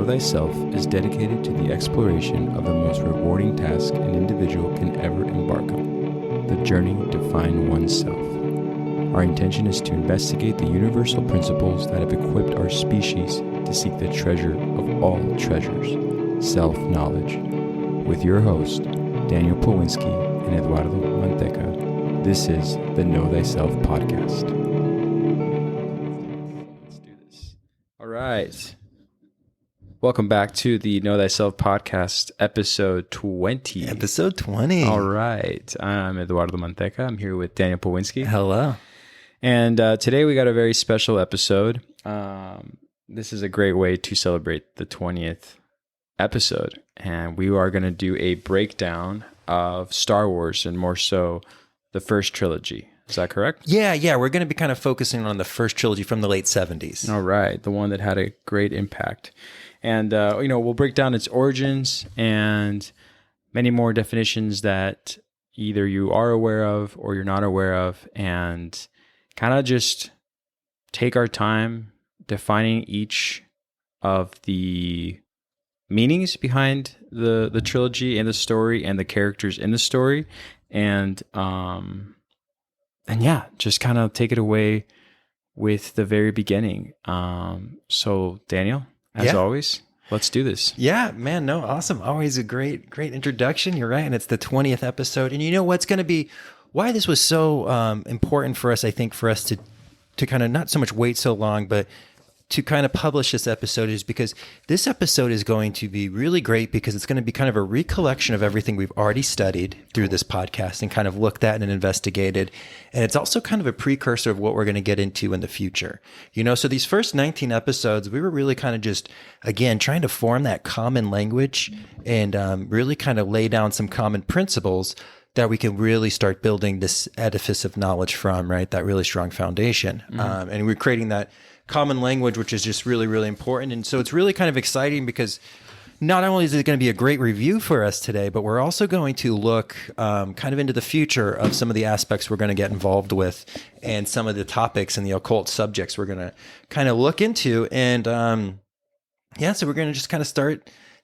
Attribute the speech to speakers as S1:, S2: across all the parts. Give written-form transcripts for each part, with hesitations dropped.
S1: Thyself is dedicated to the exploration of the most rewarding task an individual can ever embark on, the journey to find oneself. Our intention is to investigate the universal principles that have equipped our species to seek the treasure of all treasures, self-knowledge. With your host, Daniel Pawinski and Eduardo Manteca, this is the Know Thyself podcast. Let's do this. All right. Welcome back to the Know Thyself podcast, episode 20.
S2: Episode 20.
S1: All right. I'm Eduardo Manteca. I'm here with Daniel Pawinski.
S2: Hello.
S1: And today we got a very special episode. This is a great way to celebrate the 20th episode. And we are going to do a breakdown of Star Wars and more so the first trilogy. Is that correct?
S2: Yeah. We're going to be kind of focusing on the first trilogy from the late 70s.
S1: All right. The one that had a great impact. And, we'll break down its origins and many more definitions that either you are aware of or you're not aware of, and kind of just take our time defining each of the meanings behind the trilogy and the story and the characters in the story. And just kind of take it away with the very beginning. So Daniel, as always, let's do this.
S2: Yeah, man, no, awesome. Always a great introduction. You're right. And it's the 20th episode. And you know what's going to be, why this was so important for us, I think, for us to kind of not so much wait so long, but to kind of publish this episode is because this episode is going to be really great because it's going to be kind of a recollection of everything we've already studied through this podcast and kind of looked at and investigated. And it's also kind of a precursor of what we're going to get into in the future. So these first 19 episodes, we were really kind of just, again, trying to form that common language and really kind of lay down some common principles that we can really start building this edifice of knowledge from, right? That really strong foundation. Mm-hmm. And we're creating that common language, which is just really, really important. And so it's really kind of exciting because not only is it going to be a great review for us today, but we're also going to look kind of into the future of some of the aspects we're going to get involved with and some of the topics and the occult subjects we're going to kind of look into. And so we're going to just kind of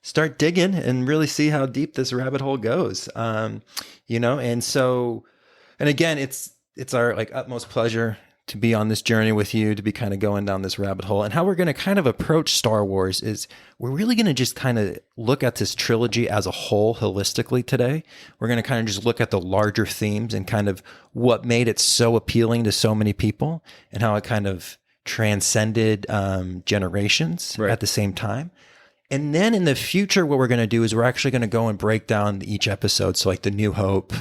S2: start digging and really see how deep this rabbit hole goes. And again, it's our utmost pleasure to be on this journey with you, to be kind of going down this rabbit hole. And how we're going to kind of approach Star Wars is we're really going to just kind of look at this trilogy as a whole holistically today. We're going to kind of just look at the larger themes and kind of what made it so appealing to so many people and how it kind of transcended generations at the same time. And then in the future, what we're going to do is we're actually going to go and break down each episode. So like The New Hope,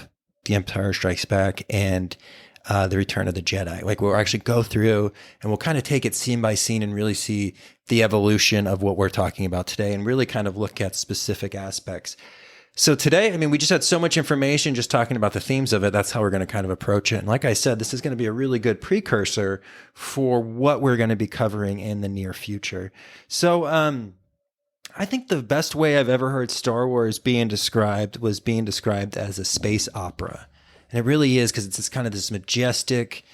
S2: The Empire Strikes Back, and The Return of the Jedi. We'll actually go through and we'll kind of take it scene by scene and really see the evolution of what we're talking about today and really kind of look at specific aspects. So today, we just had so much information just talking about the themes of it. That's how we're going to kind of approach it. And like I said, this is going to be a really good precursor for what we're going to be covering in the near future. So, I think the best way I've ever heard Star Wars being described was being described as a space opera. And it really is, because it's kind of this majestic,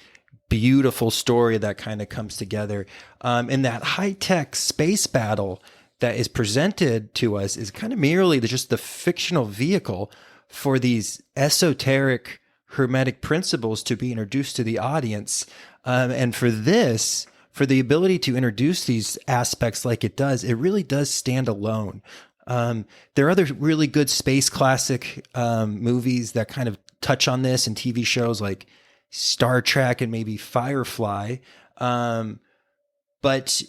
S2: beautiful story that kind of comes together. And that high-tech space battle that is presented to us is kind of merely just the fictional vehicle for these esoteric hermetic principles to be introduced to the audience. And for the ability to introduce these aspects like it does, it really does stand alone. There are other really good space classic movies that kind of touch on this, and TV shows like Star Trek and maybe Firefly. But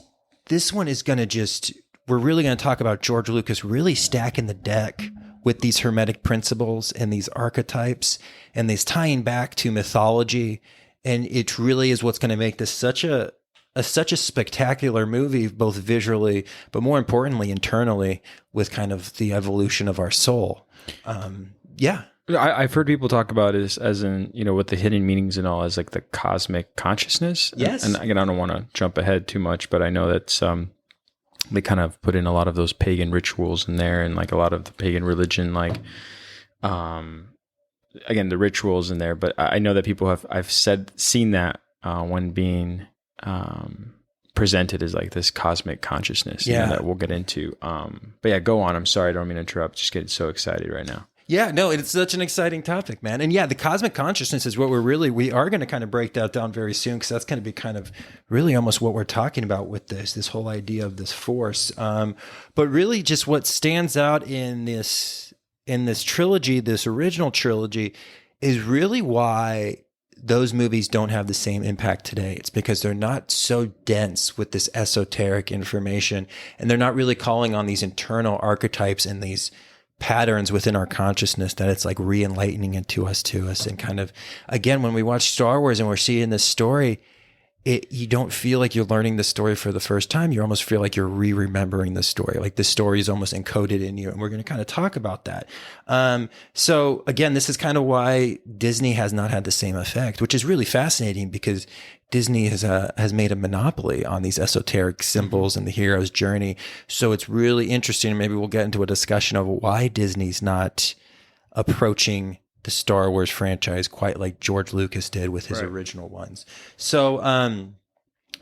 S2: this one is going to we're really going to talk about George Lucas really stacking the deck with these hermetic principles and these archetypes and these tying back to mythology. And it really is what's going to make this such a spectacular movie, both visually, but more importantly, internally, with kind of the evolution of our soul.
S1: I've heard people talk about it as in, with the hidden meanings and all, as like the cosmic consciousness.
S2: Yes.
S1: And again, I don't want to jump ahead too much, but I know that they kind of put in a lot of those pagan rituals in there, and like a lot of the pagan religion, again, the rituals in there. But I know that people I've seen that when being presented as like this cosmic consciousness, you know, that we'll get into. But yeah, go on. I'm sorry, I don't mean to interrupt. Just getting so excited right now.
S2: Yeah, no, it's such an exciting topic, man. And yeah, the cosmic consciousness is what we are going to kind of break that down very soon, because that's going to be kind of really almost what we're talking about with this whole idea of this force. But really just what stands out in this trilogy, this original trilogy, is really why those movies don't have the same impact today. It's because they're not so dense with this esoteric information, and they're not really calling on these internal archetypes and these patterns within our consciousness that it's like re-enlightening it to us and kind of, again, when we watch Star Wars and we're seeing this story, you don't feel like you're learning the story for the first time. You almost feel like you're remembering the story. Like the story is almost encoded in you. And we're going to kind of talk about that. So again, this is kind of why Disney has not had the same effect, which is really fascinating, because Disney has made a monopoly on these esoteric symbols and the hero's journey. So it's really interesting. Maybe we'll get into a discussion of why Disney's not approaching the Star Wars franchise quite like George Lucas did with his original ones. So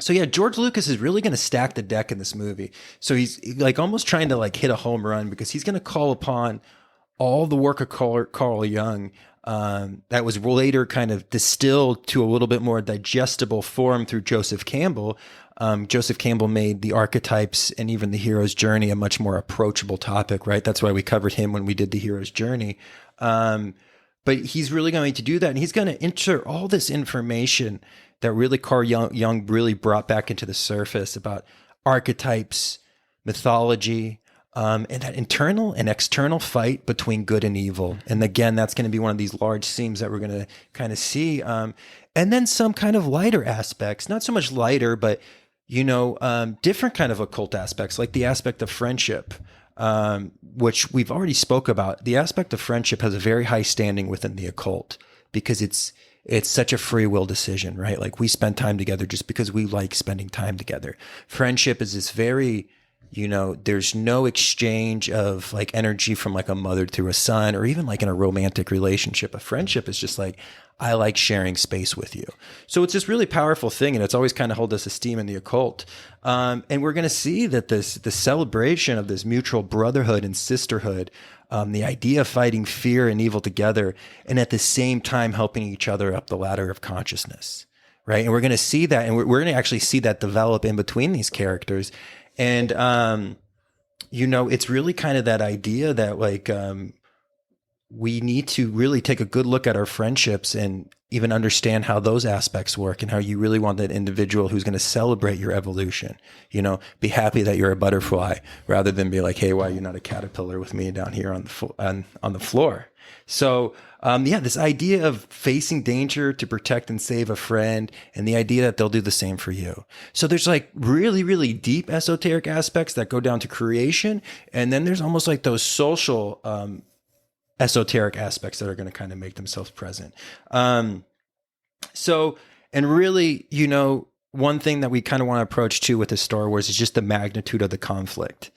S2: yeah, George Lucas is really going to stack the deck in this movie. So he's like almost trying to like hit a home run, because he's going to call upon all the work of Carl Jung that was later kind of distilled to a little bit more digestible form through Joseph Campbell. Joseph Campbell made the archetypes and even the hero's journey a much more approachable topic, right? That's why we covered him when we did the hero's journey. But he's really going to do that, and he's going to insert all this information that really Carl Jung really brought back into the surface about archetypes, mythology, and that internal and external fight between good and evil. And again, that's going to be one of these large themes that we're going to kind of see. And then some kind of lighter aspects, not so much lighter, but, different kind of occult aspects, like the aspect of friendship. Which we've already spoke about. The aspect of friendship has a very high standing within the occult, because it's such a free will decision, right? Like we spend time together just because we like spending time together. Friendship is this very, there's no exchange of like energy from like a mother to a son, or even like in a romantic relationship. A friendship is just like, I like sharing space with you. So it's this really powerful thing, and it's always kind of held us esteem in the occult. And we're going to see that the celebration of this mutual brotherhood and sisterhood, the idea of fighting fear and evil together, and at the same time helping each other up the ladder of consciousness, right? And we're going to see that, and we're going to actually see that develop in between these characters. And, it's really kind of that idea that like, we need to really take a good look at our friendships and even understand how those aspects work, and how you really want that individual who's going to celebrate your evolution, be happy that you're a butterfly, rather than be like, hey, why are you not a caterpillar with me down here on the floor? So, this idea of facing danger to protect and save a friend, and the idea that they'll do the same for you. So there's like really, really deep esoteric aspects that go down to creation. And then there's almost like those social, esoteric aspects that are going to kind of make themselves present. And really, one thing that we kind of want to approach too with the Star Wars is just the magnitude of the conflict.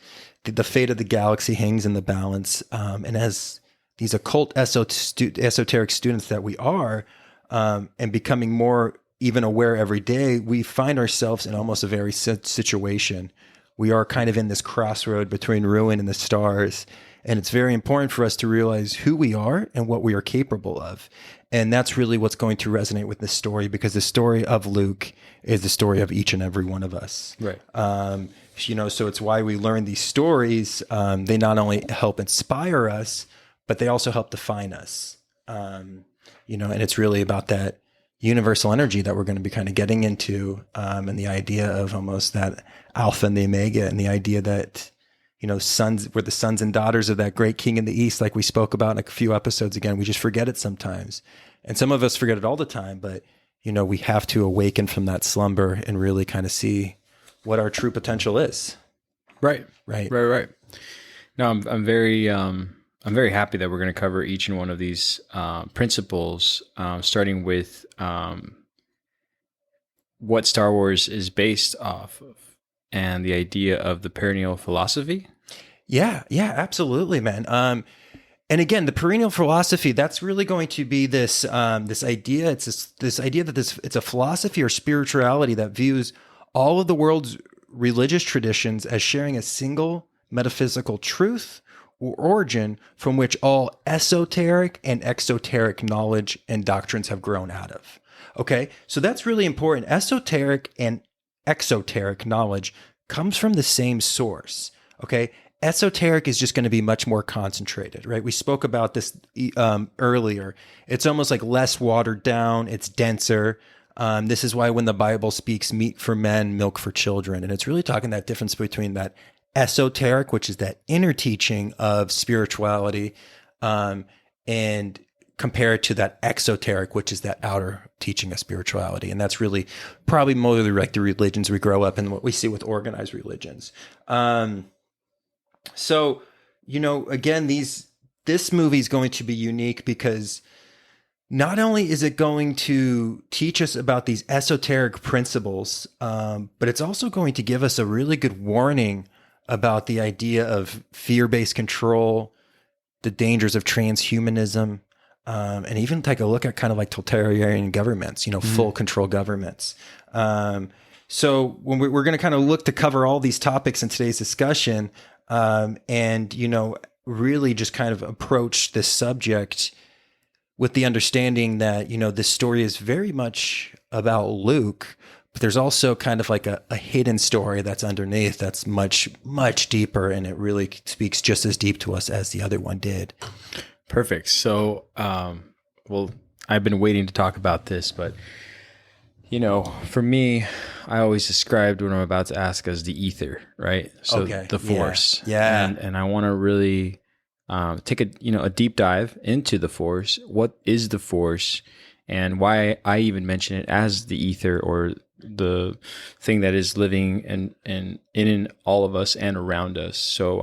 S2: The fate of the galaxy hangs in the balance. And as these occult esoteric students that we are, and becoming more even aware every day, we find ourselves in almost a very situation. We are kind of in this crossroad between ruin and the stars. And it's very important for us to realize who we are and what we are capable of. And that's really what's going to resonate with this story, because the story of Luke is the story of each and every one of us. Right. So it's why we learn these stories. They not only help inspire us, but they also help define us. And it's really about that universal energy that we're going to be kind of getting into, and the idea of almost that alpha and the omega, and the idea that, sons, we're the sons and daughters of that great king in the East, like we spoke about in a few episodes. Again, we just forget it sometimes. And some of us forget it all the time, but, we have to awaken from that slumber and really kind of see what our true potential is.
S1: Right. No, I'm very happy that we're going to cover each and one of these principles, starting with what Star Wars is based off of, and the idea of the perennial philosophy.
S2: Yeah, absolutely, man. And again, the perennial philosophy, that's really going to be this idea. It's this idea that it's a philosophy or spirituality that views all of the world's religious traditions as sharing a single metaphysical truth or origin from which all esoteric and exoteric knowledge and doctrines have grown out of. Okay, so that's really important. Esoteric and exoteric knowledge comes from the same source. Okay, esoteric is just going to be much more concentrated, right? We spoke about this earlier. It's almost like less watered down. It's denser. This is why when the Bible speaks meat for men, milk for children, and it's really talking that difference between that esoteric, which is that inner teaching of spirituality, and compare it to that exoteric, which is that outer teaching of spirituality. And that's really probably more like the religions we grow up in, what we see with organized religions. So, again, this movie is going to be unique because not only is it going to teach us about these esoteric principles, but it's also going to give us a really good warning about the idea of fear-based control, the dangers of transhumanism, and even take a look at kind of like totalitarian governments, full control governments. So when we're going to kind of look to cover all these topics in today's discussion, and really just kind of approach this subject with the understanding that, this story is very much about Luke, but there's also kind of like a hidden story that's underneath that's much, much deeper, and it really speaks just as deep to us as the other one did.
S1: Perfect. So, I've been waiting to talk about this, but, for me, I always described what I'm about to ask as the ether, right? So the force.
S2: Yeah.
S1: And I want to really take a deep dive into the force. What is the force, and why I even mention it as the ether, or the thing that is living in all of us and around us. So,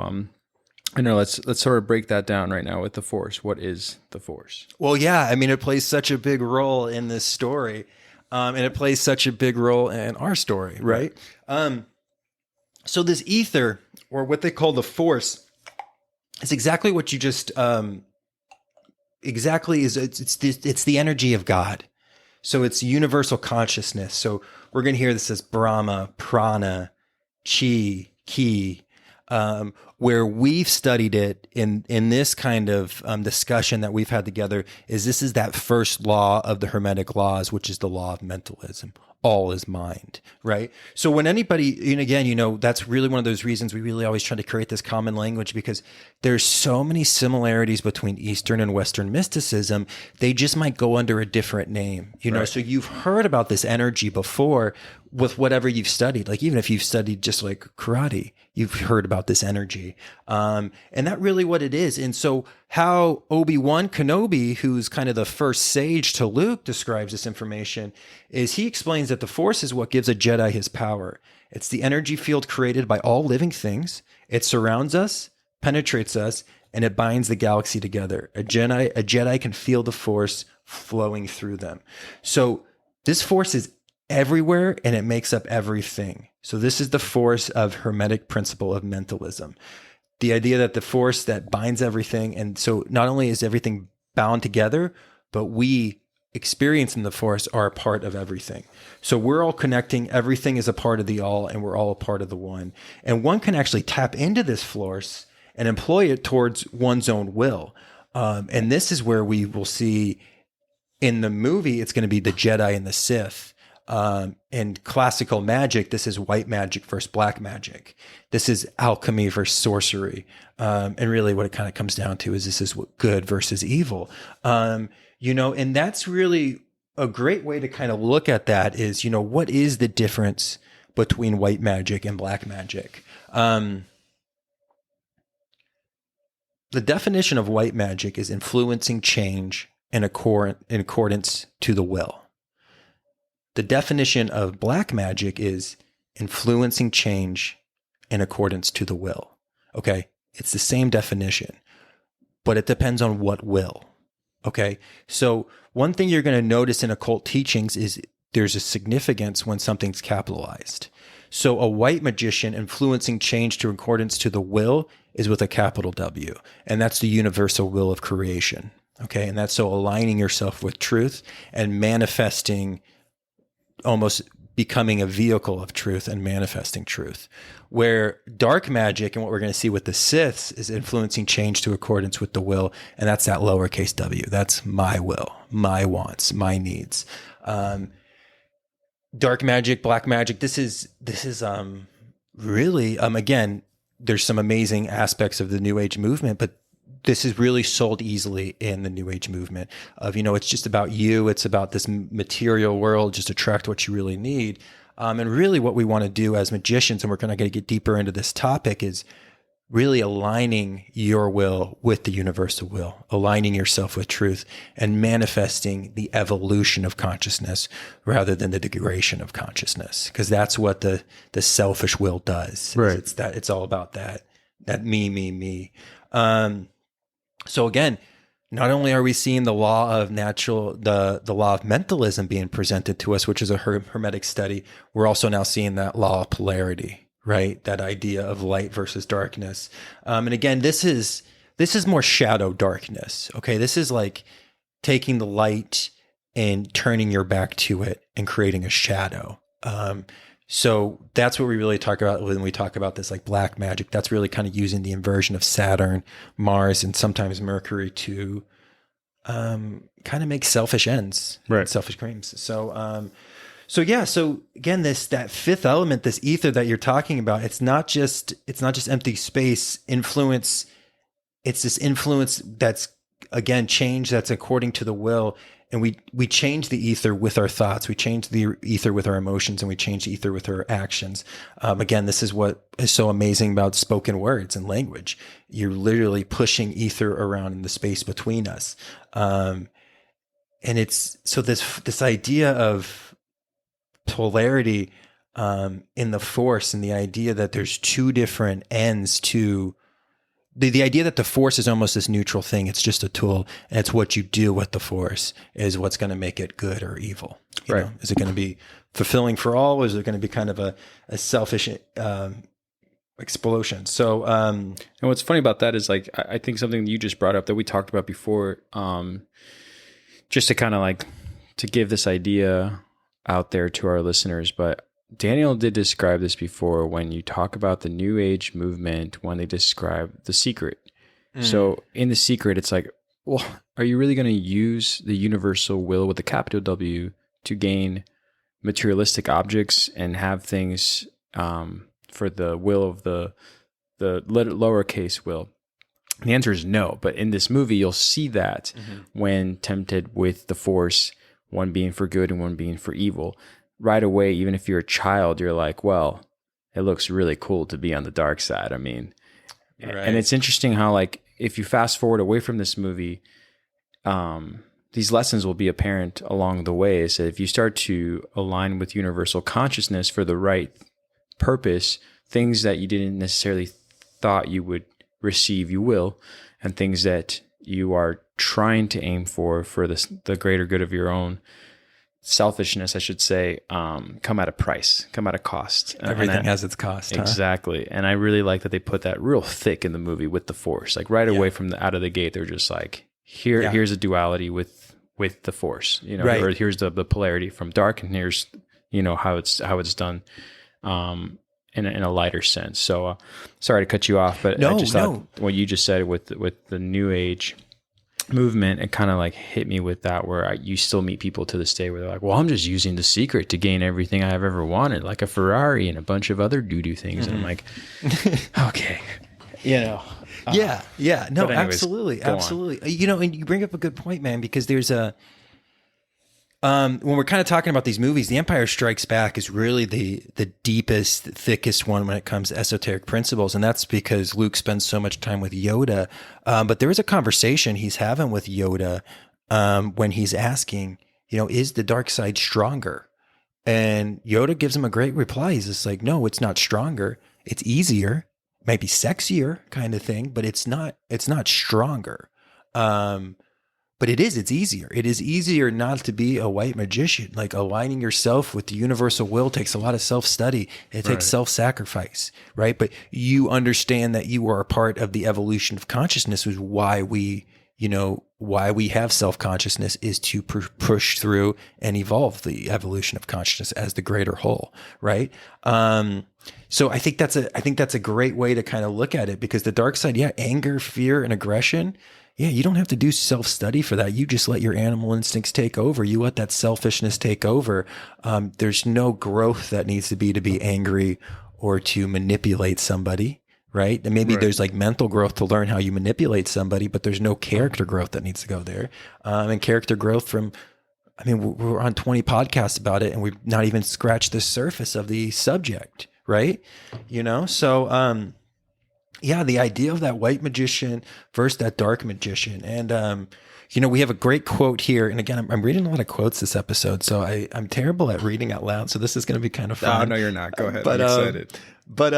S1: I know let's sort of break that down right now with the force. What is the force?
S2: Well, yeah, I mean, it plays such a big role in this story, and it plays such a big role in our story, right? So this ether, or what they call the force, is exactly what you just it's the energy of God. So it's universal consciousness. So we're going to hear this as Brahma, Prana, Chi, Ki. Where we've studied it in this kind of discussion that we've had together this is that first law of the Hermetic laws, which is the law of mentalism. All is mind, right? So when anybody, and again, that's really one of those reasons we really always try to create this common language, because there's so many similarities between Eastern and Western mysticism. They just might go under a different name,
S1: Right.
S2: So you've heard about this energy before with whatever you've studied. Like even if you've studied just like karate, you've heard about this energy. And that really what it is. And so how Obi-Wan Kenobi, who's kind of the first sage to Luke, describes this information is he explains that the Force is what gives a Jedi his power. It's the energy field created by all living things. It surrounds us, penetrates us, and it binds the galaxy together. A Jedi can feel the Force flowing through them. So this Force is everywhere, and it makes up everything. So this is the force of Hermetic principle of mentalism. The idea that the force that binds everything, and so not only is everything bound together, but we experiencing the force are a part of everything. So we're all connecting, everything is a part of the all, and we're all a part of the one. And one can actually tap into this force and employ it towards one's own will. And this is where we will see in the movie, it's going to be the Jedi and the Sith. In classical magic, this is white magic versus black magic. This is alchemy versus sorcery. And really what it kind of comes down to is this is what good versus evil. And that's really a great way to kind of look at that is, what is the difference between white magic and black magic? The definition of white magic is influencing change in accordance to the will. The definition of black magic is influencing change in accordance to the will. Okay? It's the same definition, but it depends on what will. Okay? So one thing you're going to notice in occult teachings is there's a significance when something's capitalized. So a white magician influencing change to accordance to the will is with a capital W, and that's the universal will of creation. Okay? And that's so aligning yourself with truth and manifesting almost becoming a vehicle of truth and manifesting truth. Where dark magic and what we're going to see with the Siths is influencing change to accordance with the will, and that's that lowercase w. That's my will, my wants, my needs. Dark magic, black magic. This is really again. There's some amazing aspects of the New Age movement, but this is really sold easily in the New Age movement of, it's just about you. It's about this material world, just attract what you really need. And really what we want to do as magicians, and we're going to get deeper into this topic, is really aligning your will with the universal will, aligning yourself with truth and manifesting the evolution of consciousness rather than the degradation of consciousness. Because that's what the selfish will does.
S1: Right.
S2: It's all about that me. So again, not only are we seeing the law of the law of mentalism being presented to us, which is a Hermetic study, we're also now seeing that law of polarity, right? That idea of light versus darkness. And again, this is more shadow darkness. Okay. This is like taking the light and turning your back to it and creating a shadow. So that's what we really talk about when we talk about this, like black magic. That's really kind of using the inversion of Saturn, Mars, and sometimes Mercury to kind of make selfish ends,
S1: right?
S2: Selfish claims. So again, that fifth element, this ether that you're talking about, it's not just empty space influence. It's this influence that's, again, change that's according to the will. And we change the ether with our thoughts. We change the ether with our emotions, and we change the ether with our actions. Again, this is what is so amazing about spoken words and language. You're literally pushing ether around in the space between us. And it's so this idea of polarity in the Force, and the idea that there's two different ends to the idea that the Force is almost this neutral thing. It's just a tool, and it's what you do with the Force is what's going to make it good or evil. You know? Is it going to be fulfilling for all, or is it going to be kind of a selfish explosion? So,
S1: and what's funny about that is, like, I think something that you just brought up that we talked about before, just to kind of like to give this idea out there to our listeners, but Daniel did describe this before when you talk about the New Age movement, when they describe The Secret. So in The Secret, it's like, well, are you really going to use the universal will with a capital W to gain materialistic objects and have things for the will of the lowercase will? The answer is no. But in this movie, you'll see that when tempted with the Force, one being for good and one being for evil. Right away, even if you're a child, you're like, well, it looks really cool to be on the dark side. I mean, and it's interesting how, like, if you fast forward away from this movie, these lessons will be apparent along the way. So if you start to align with universal consciousness for the right purpose, things that you didn't necessarily thought you would receive, you will, and things that you are trying to aim for the greater good of your own selfishness, I should say, come at a price, come at a cost.
S2: Everything has its cost.
S1: Exactly. And I really like that they put that real thick in the movie with the Force. Like right away from out of the gate, they're just like, here's a duality with the Force, or here's the polarity from dark, and here's, how it's done in a lighter sense. So sorry to cut you off, but I just thought what you just said with the New Age movement, it kind of like hit me with that, where you still meet people to this day where they're like, well, I'm just using The Secret to gain everything I've ever wanted, like a Ferrari and a bunch of other doo-doo things. And I'm like, okay, No, anyways,
S2: absolutely. And you bring up a good point, man, because there's when we're kind of talking about these movies, The Empire Strikes Back is really the deepest, thickest one when it comes to esoteric principles. And that's because Luke spends so much time with Yoda. But there is a conversation he's having with Yoda when he's asking, is the dark side stronger? And Yoda gives him a great reply. He's just like, no, it's not stronger. It's easier, maybe sexier kind of thing, but it's not stronger. But it's easier. It is easier not to be a white magician. Like aligning yourself with the universal will takes a lot of self-study. It takes self-sacrifice, right? But you understand that you are a part of the evolution of consciousness, is why we why we have self-consciousness is to push through and evolve the evolution of consciousness as the greater whole, right? So I think that's a great way to kind of look at it, because the dark side, anger, fear, and aggression, you don't have to do self-study for that. You just let your animal instincts take over. You let that selfishness take over. There's no growth that needs to be angry or to manipulate somebody, right? And maybe there's like mental growth to learn how you manipulate somebody, but there's no character growth that needs to go there. And character growth we're on 20 podcasts about it, and we've not even scratched the surface of the subject, right? So, the idea of that white magician versus that dark magician. And, we have a great quote here. And again, I'm reading a lot of quotes this episode, so I'm terrible at reading out loud. So this is going to be kind of fun.
S3: No, you're not. Go ahead. I'm excited.
S2: But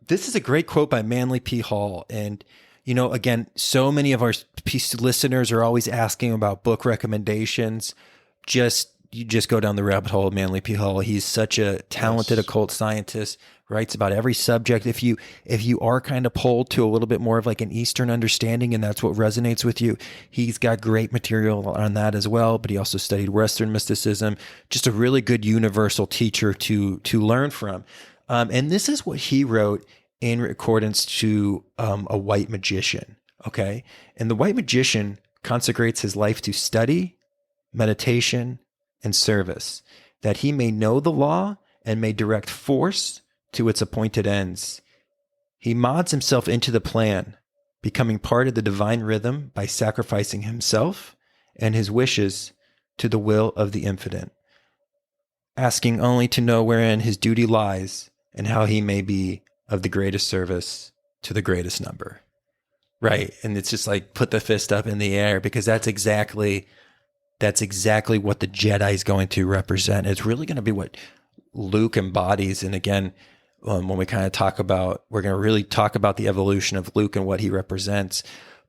S2: this is a great quote by Manly P. Hall. And, again, so many of our listeners are always asking about book recommendations. You just go down the rabbit hole of Manly P. Hall. He's such a talented occult scientist, writes about every subject. If you are kind of pulled to a little bit more of like an Eastern understanding, and that's what resonates with you, he's got great material on that as well. But he also studied Western mysticism, just a really good universal teacher to learn from. And this is what he wrote in accordance to a white magician. Okay. And the white magician consecrates his life to study, meditation, and service, that he may know the law and may direct force to its appointed ends. He mods himself into the plan, becoming part of the divine rhythm by sacrificing himself and his wishes to the will of the infinite, asking only to know wherein his duty lies and how he may be of the greatest service to the greatest number. Right. And it's just like, put the fist up in the air, because that's exactly what the Jedi is going to represent. It's really going to be what Luke embodies. And again, when we kind of we're going to really talk about the evolution of Luke and what he represents,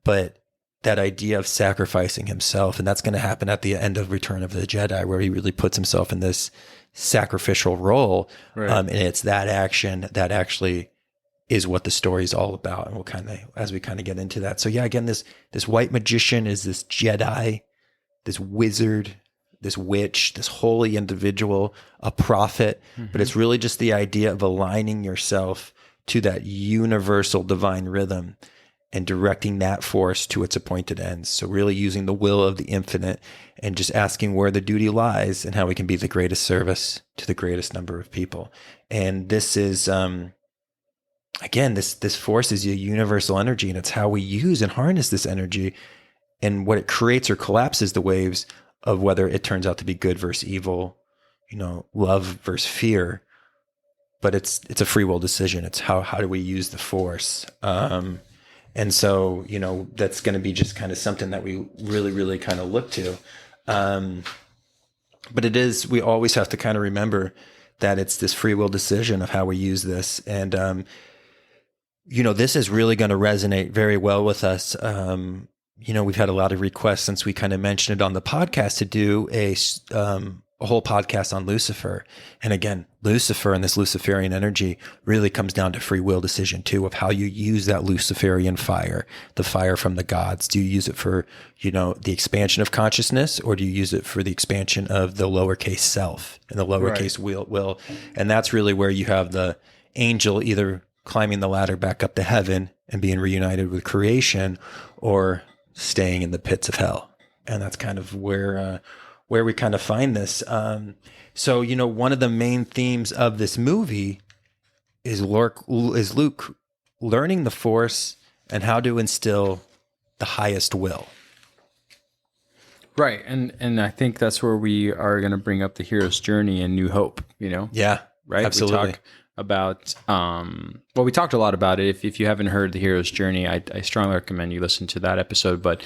S2: but that idea of sacrificing himself, and that's going to happen at the end of Return of the Jedi, where he really puts himself in this sacrificial role. Right. And it's that action that actually is what the story is all about. And we'll as we get into that. So again, this white magician is this Jedi, this wizard, this witch, this holy individual, a prophet, but it's really just the idea of aligning yourself to that universal divine rhythm and directing that force to its appointed ends. So really using the will of the infinite and just asking where the duty lies and how we can be the greatest service to the greatest number of people. And this is, again, this force is a universal energy, and it's how we use and harness this energy. And what it creates or collapses the waves of whether it turns out to be good versus evil, love versus fear. But it's a free will decision. It's how do we use the force? And so, that's going to be just kind of something that we really, really kind of look to. But we always have to kind of remember that it's this free will decision of how we use this. And, this is really going to resonate very well with us. We've had a lot of requests since we kind of mentioned it on the podcast to do a whole podcast on Lucifer. And again, Lucifer and this Luciferian energy really comes down to free will decision too, of how you use that Luciferian fire, the fire from the gods. Do you use it for, the expansion of consciousness, or do you use it for the expansion of the lowercase self and the lowercase will? And that's really where you have the angel either climbing the ladder back up to heaven and being reunited with creation, or staying in the pits of hell. And that's kind of where we kind of find this. So, one of the main themes of this movie is Luke learning the Force and how to instill the highest will.
S1: Right. And I think that's where we are going to bring up the hero's journey and New Hope,
S2: Yeah,
S1: right.
S2: Absolutely.
S1: We talk about, we talked a lot about it. If you haven't heard the hero's journey, I strongly recommend you listen to that episode, but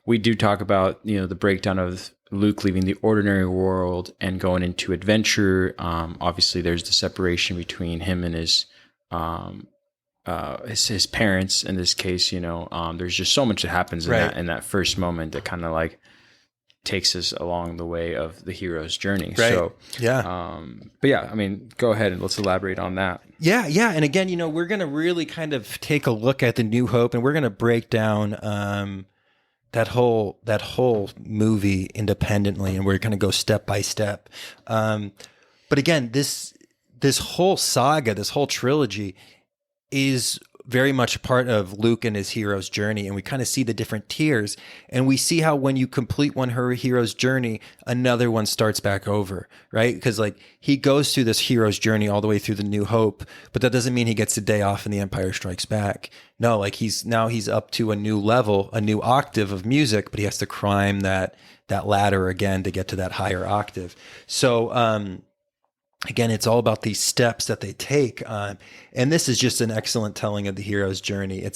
S1: we do talk about, the breakdown of Luke leaving the ordinary world and going into adventure. Obviously there's the separation between him and his parents in this case. There's just so much that happens in that first moment that kind of like takes us along the way of the hero's journey.
S2: Right.
S1: So, go ahead and let's elaborate on that.
S2: Yeah. And again, we're going to really kind of take a look at the New Hope, and we're going to break down, whole movie independently, and we're going to go step by step. But again, this whole saga, this whole trilogy is very much part of Luke and his hero's journey. And we kind of see the different tiers, and we see how when you complete one hero's journey, another one starts back over, right? Because like he goes through this hero's journey all the way through the New Hope, but that doesn't mean he gets a day off in The Empire Strikes Back. No, like he's up to a new level, a new octave of music, but he has to climb that ladder again to get to that higher octave. So, again, it's all about these steps that they take. And this is just an excellent telling of the hero's journey.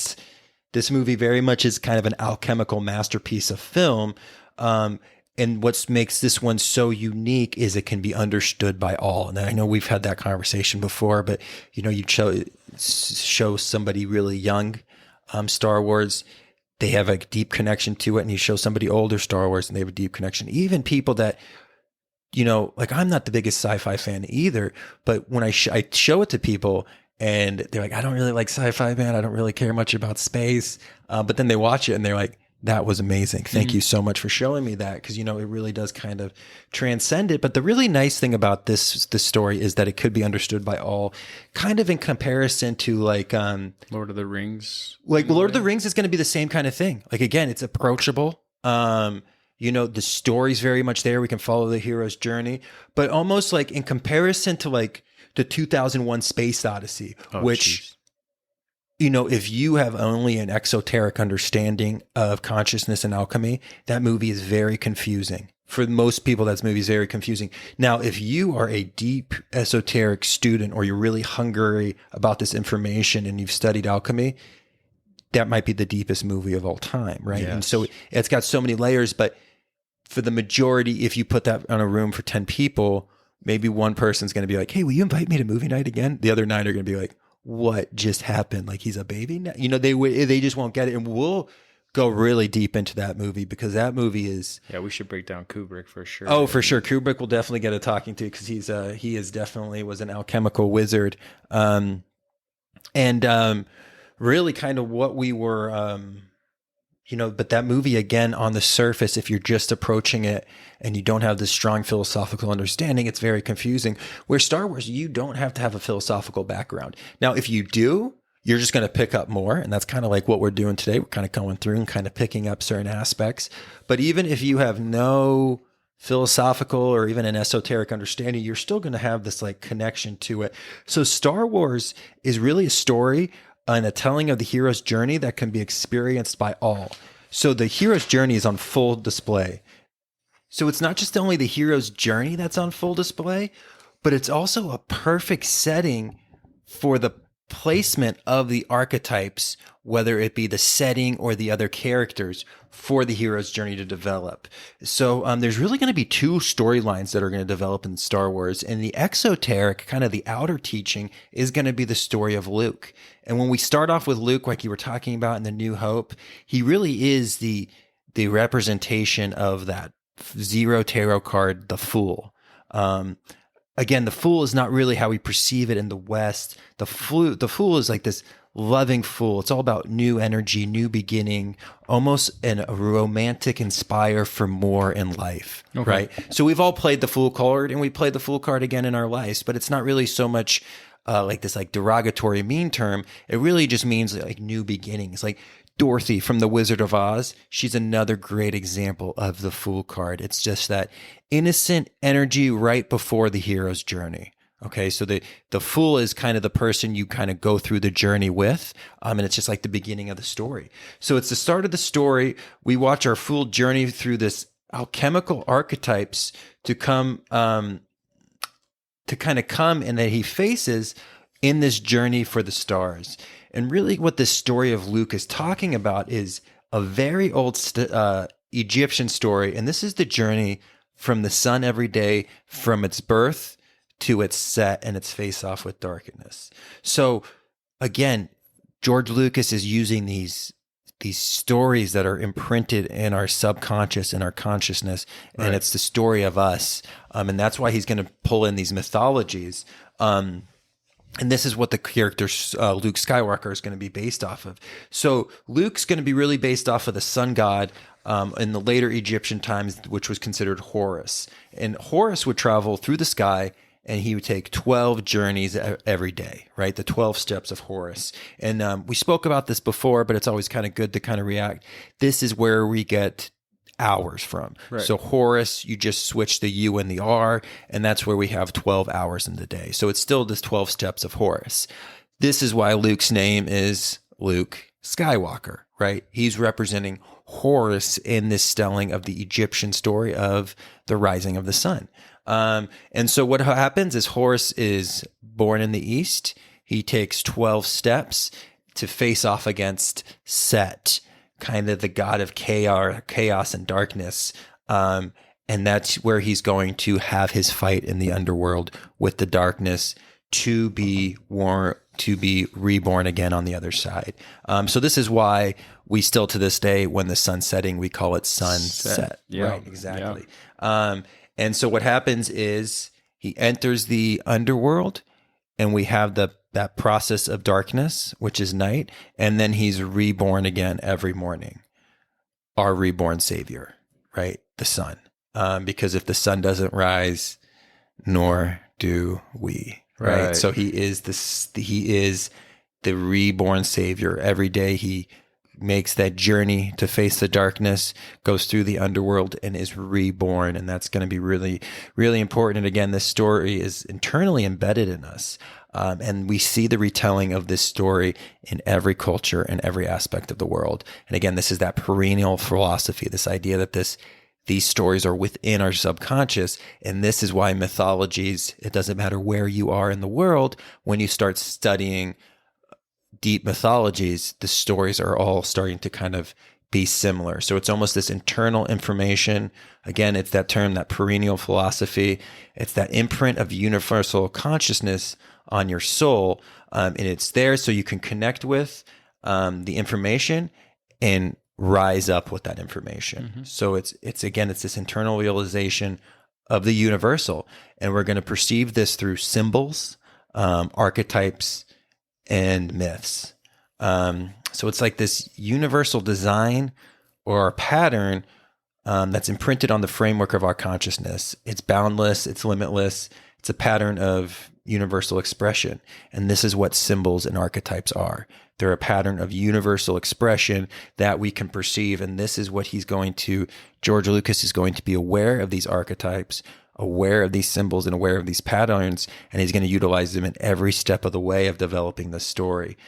S2: This movie very much is kind of an alchemical masterpiece of film. And what makes this one so unique is it can be understood by all. And I know we've had that conversation before, but you show somebody really young, Star Wars, they have a deep connection to it. And you show somebody older Star Wars and they have a deep connection. Even people that, like I'm not the biggest sci-fi fan either, but when I show it to people and they're like, I don't really like sci-fi, man. I don't really care much about space. But then they watch it and they're like, that was amazing. Thank you so much for showing me that. Cause it really does kind of transcend it. But the really nice thing about this story is that it could be understood by all, kind of in comparison to like,
S3: Lord of the Rings.
S2: Like Lord of the Rings is going to be the same kind of thing. Like, again, it's approachable. The story's very much there. We can follow the hero's journey, but almost like in comparison to like the 2001 Space Odyssey, which, if you have only an exoteric understanding of consciousness and alchemy, that movie is very confusing. For most people, that movie is very confusing. Now, if you are a deep esoteric student or you're really hungry about this information and you've studied alchemy, that might be the deepest movie of all time, right?
S3: Yes.
S2: And so it's got so many layers, but for the majority, if you put that on a room for 10 people, maybe one person's going to be like, hey, will you invite me to movie night again? The other 9 are going to be like, what just happened? Like he's a baby now? They just won't get it. And we'll go really deep into that movie because that movie is...
S3: Yeah, we should break down Kubrick for sure.
S2: Oh, for sure. Kubrick will definitely get a talking to because he is definitely was an alchemical wizard. Really kind of what we were... but that movie, again, on the surface, if you're just approaching it and you don't have this strong philosophical understanding, it's very confusing. Where Star Wars, you don't have to have a philosophical background. Now, if you do, you're just going to pick up more. And that's kind of like what we're doing today. We're kind of going through and kind of picking up certain aspects. But even if you have no philosophical or even an esoteric understanding, you're still going to have this like connection to it. So Star Wars is really a story and a telling of the hero's journey that can be experienced by all. So the hero's journey is on full display. So it's not just only the hero's journey that's on full display, but it's also a perfect setting for the placement of the archetypes, whether it be the setting or the other characters for the hero's journey to develop. So there's really going to be 2 storylines that are going to develop in Star Wars. And the exoteric, kind of the outer teaching, is going to be the story of Luke. And when we start off with Luke, like you were talking about in The New Hope, he really is the representation of that zero tarot card, the Fool. Again, the Fool is not really how we perceive it in the West. The Fool is like this loving fool. It's all about new energy, new beginning, almost a romantic inspire for more in life, right? So we've all played the Fool card, and we played the Fool card again in our lives, but it's not really so much like this like derogatory mean term. It really just means like new beginnings. Like Dorothy from The Wizard of Oz, she's another great example of the Fool card. It's just that innocent energy right before the hero's journey. Okay, so the Fool is kind of the person you kind of go through the journey with, and it's just like the beginning of the story. So it's the start of the story. We watch our Fool journey through this alchemical archetypes to come, and that he faces in this journey for the stars. And really what this story of Luke is talking about is a very old Egyptian story, and this is the journey from the sun every day, from its birth to its set and its face off with darkness. So again, George Lucas is using these stories that are imprinted in our subconscious and our consciousness, and right. It's the story of us. And that's why he's going to pull in these mythologies. And this is what the character Luke Skywalker is going to be based off of. So Luke's going to be really based off of the sun god, in the later Egyptian times, which was considered Horus. And Horus would travel through the sky, and he would take 12 journeys every day, right? The 12 steps of Horus. And we spoke about this before, but it's always kind of good to kind of react. This is where we get hours from.
S3: Right.
S2: So Horus, you just switch the U and the R, and that's where we have 12 hours in the day. So it's still this 12 steps of Horus. This is why Luke's name is Luke Skywalker, right? He's representing Horus in this telling of the Egyptian story of the rising of the sun. And so what happens is Horus is born in the east. He takes 12 steps to face off against Set, kind of the god of chaos and darkness. And that's where he's going to have his fight in the underworld with the darkness to be reborn again on the other side. So this is why we still to this day, when the sun's setting, we call it sunset.
S3: Yeah.
S2: Right, exactly. Yeah. And so what happens is he enters the underworld, and we have that process of darkness, which is night, and then he's reborn again every morning. Our reborn savior, right? The sun. Because if the sun doesn't rise, nor do we. Right. So he is the reborn savior. Every day he makes that journey to face the darkness, goes through the underworld, and is reborn. And that's going to be really, really important. And again, this story is internally embedded in us. And we see the retelling of this story in every culture and every aspect of the world. And again, this is that perennial philosophy, this idea that these stories are within our subconscious. And this is why mythologies, it doesn't matter where you are in the world, when you start studying deep mythologies, the stories are all starting to kind of be similar. So it's almost this internal information. Again, it's that term, that perennial philosophy. It's that imprint of universal consciousness on your soul. And it's there so you can connect with the information and rise up with that information. Mm-hmm. So it's this internal realization of the universal. And we're going to perceive this through symbols, archetypes, and myths. So it's like this universal design or pattern that's imprinted on the framework of our consciousness. It's boundless, it's limitless, it's a pattern of universal expression. And this is what symbols and archetypes are. They're a pattern of universal expression that we can perceive. And this is what George Lucas is going to be aware of these archetypes, aware of these symbols, and aware of these patterns. And he's going to utilize them in every step of the way of developing the story.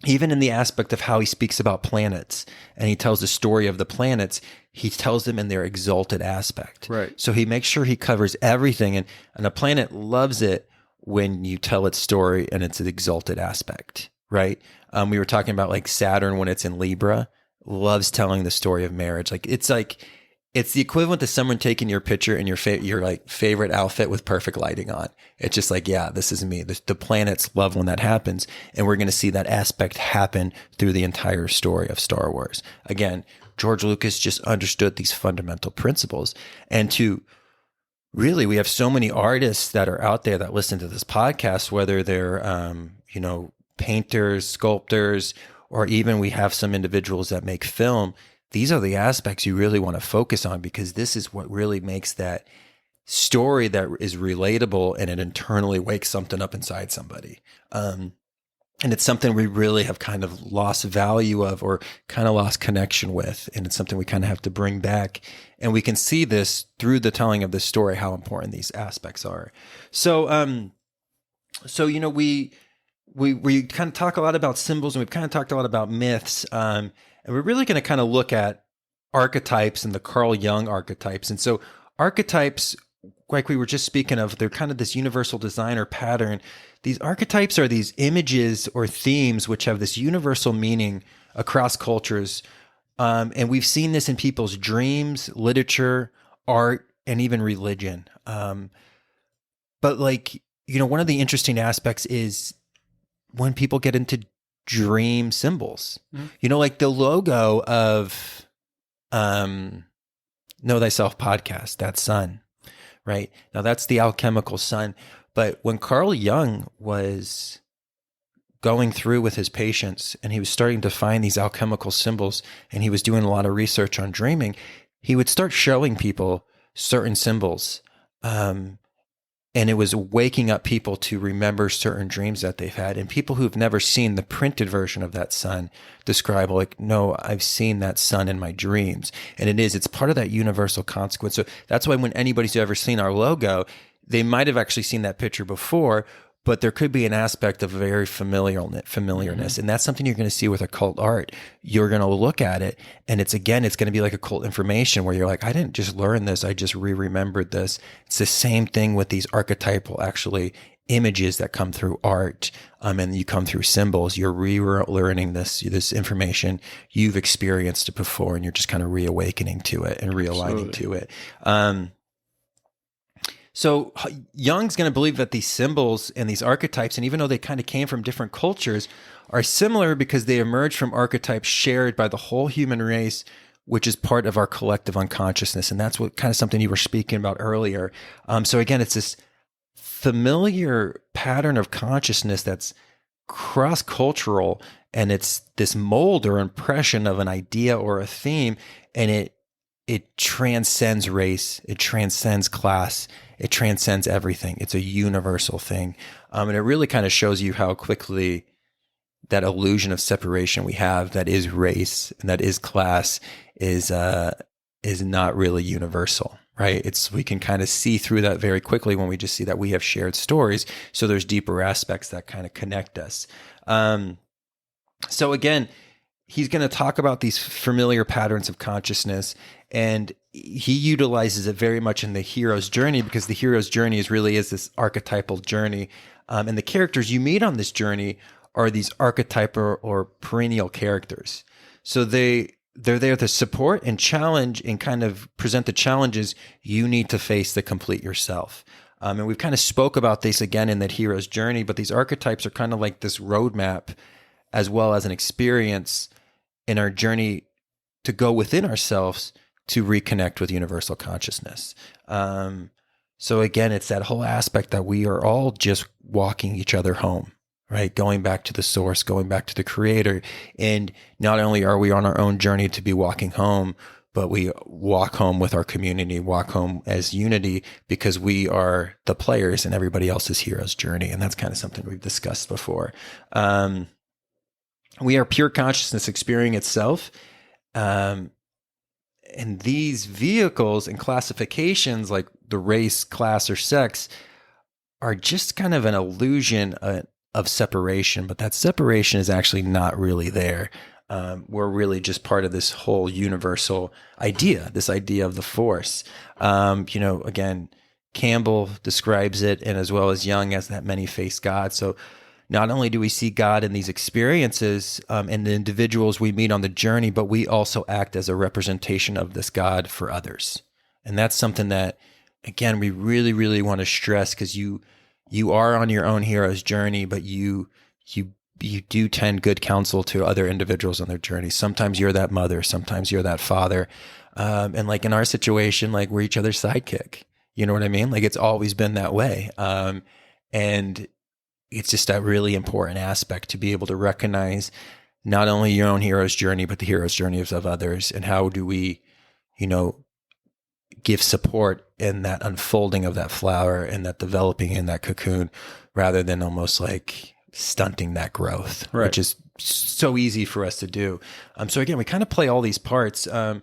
S2: Even in the aspect of how he speaks about planets and he tells the story of the planets, he tells them in their exalted aspect.
S3: Right.
S2: So he makes sure he covers everything. And a planet loves it when you tell its story and its exalted aspect, right? We were talking about like Saturn when it's in Libra, loves telling the story of marriage. It's the equivalent to someone taking your picture in your favorite outfit with perfect lighting on. It's just like, yeah, this is me. The planets love when that happens. And we're going to see that aspect happen through the entire story of Star Wars. Again, George Lucas just understood these fundamental principles. And we have so many artists that are out there that listen to this podcast, whether they're, painters, sculptors, or even we have some individuals that make film. These are the aspects you really want to focus on, because this is what really makes that story that is relatable, and it internally wakes something up inside somebody. And it's something we really have kind of lost value of, or kind of lost connection with. And it's something we kind of have to bring back. And we can see this through the telling of this story, how important these aspects are. So we kind of talk a lot about symbols, and we've kind of talked a lot about myths. And we're really going to kind of look at archetypes and the Carl Jung archetypes. And so archetypes, like we were just speaking of, they're kind of this universal design or pattern. These archetypes are these images or themes which have this universal meaning across cultures. And we've seen this in people's dreams, literature, art, and even religion. But one of the interesting aspects is when people get into dream symbols, like the logo of Know Thyself podcast, that sun, right? Now that's the alchemical sun. But when Carl Jung was going through with his patients and he was starting to find these alchemical symbols and he was doing a lot of research on dreaming, he would start showing people certain symbols. And it was waking up people to remember certain dreams that they've had. And people who've never seen the printed version of that sun describe like, no, I've seen that sun in my dreams. And it's part of that universal consequence. So that's why when anybody's ever seen our logo, they might have actually seen that picture before, but there could be an aspect of very familiarness. Mm-hmm. And that's something you're going to see with occult art. You're going to look at it and it's going to be like occult information where you're like, I didn't just learn this. I just remembered this. It's the same thing with these archetypal actually images that come through art. And you come through symbols. You're relearning this information. You've experienced it before and you're just kind of reawakening to it and realigning to it. So Jung's going to believe that these symbols and these archetypes, and even though they kind of came from different cultures, are similar because they emerge from archetypes shared by the whole human race, which is part of our collective unconsciousness. And that's what kind of something you were speaking about earlier. So again, it's this familiar pattern of consciousness that's cross-cultural, and it's this mold or impression of an idea or a theme, and it transcends race, it transcends class, it transcends everything. It's a universal thing. And it really kind of shows you how quickly that illusion of separation we have, that is race and that is class, is not really universal, right? We can kind of see through that very quickly when we just see that we have shared stories. So there's deeper aspects that kind of connect us. So again, he's going to talk about these familiar patterns of consciousness, and he utilizes it very much in the hero's journey, because the hero's journey is this archetypal journey. And the characters you meet on this journey are these archetypal or perennial characters. So they're there to support and challenge and kind of present the challenges you need to face to complete yourself. And we've kind of spoke about this again in that hero's journey, but these archetypes are kind of like this roadmap as well as an experience in our journey to go within ourselves to reconnect with universal consciousness. So again, it's that whole aspect that we are all just walking each other home, right? Going back to the source, going back to the creator. And not only are we on our own journey to be walking home, but we walk home with our community, walk home as unity, because we are the players and everybody else's hero's journey. And that's kind of something we've discussed before. We are pure consciousness experiencing itself. And these vehicles and classifications like the race, class, or sex are just kind of an illusion of separation, but that separation is actually not really there. We're really just part of this whole universal idea, this idea of the force. Again, Campbell describes it, and as well as Jung, as that many-faced God. So not only do we see God in these experiences and the individuals we meet on the journey, but we also act as a representation of this God for others. And that's something that, again, we really, really want to stress, because you are on your own hero's journey, but you do tend good counsel to other individuals on their journey. Sometimes you're that mother, sometimes you're that father. And like in our situation, like we're each other's sidekick. You know what I mean? Like it's always been that way. And it's just that really important aspect to be able to recognize not only your own hero's journey, but the hero's journeys of others. And how do we, give support in that unfolding of that flower and that developing in that cocoon, rather than almost like stunting that growth, right, which is so easy for us to do. So again, we kind of play all these parts. And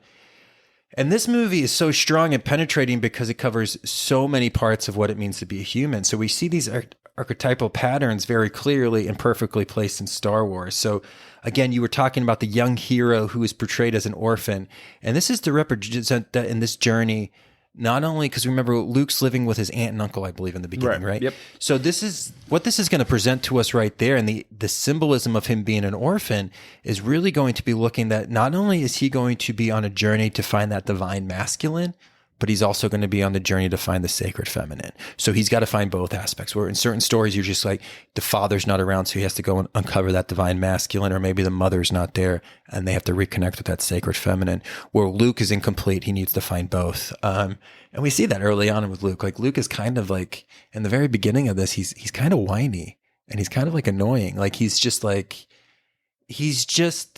S2: this movie is so strong and penetrating because it covers so many parts of what it means to be a human. So we see these archetypal patterns very clearly and perfectly placed in Star Wars. So again, you were talking about the young hero who is portrayed as an orphan. And this is to represent that in this journey, not only because remember Luke's living with his aunt and uncle, I believe, in the beginning, right?
S3: Yep.
S2: So this is what this is going to present to us right there. And the symbolism of him being an orphan is really going to be looking that not only is he going to be on a journey to find that divine masculine, but he's also going to be on the journey to find the sacred feminine. So he's got to find both aspects, where in certain stories, you're just like, the father's not around, so he has to go and uncover that divine masculine, or maybe the mother's not there and they have to reconnect with that sacred feminine. Where Luke is incomplete, he needs to find both. And we see that early on with Luke. Like Luke is kind of like, in the very beginning of this, he's kind of whiny and he's kind of like annoying. Like he's just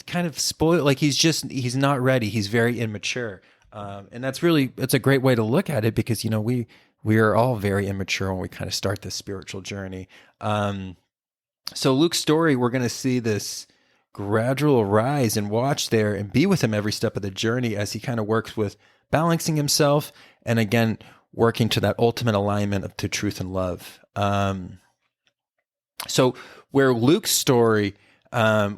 S2: kind of spoiled. Like he's not ready. He's very immature. And that's a great way to look at it, because, we are all very immature when we kind of start this spiritual journey. So Luke's story, we're going to see this gradual rise and watch there and be with him every step of the journey as he kind of works with balancing himself and, again, working to that ultimate alignment to truth and love. So where Luke's story,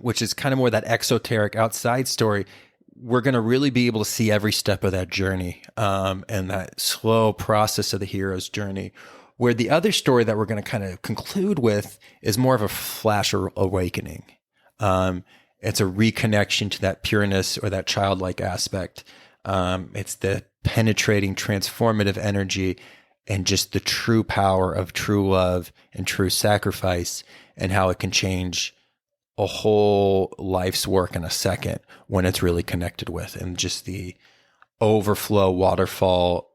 S2: which is kind of more that exoteric outside story, we're going to really be able to see every step of that journey and that slow process of the hero's journey. Where the other story that we're going to kind of conclude with is more of a flash or awakening. It's a reconnection to that pureness or that childlike aspect. It's the penetrating, transformative energy and just the true power of true love and true sacrifice, and how it can change a whole life's work in a second when it's really connected with, and just the overflow waterfall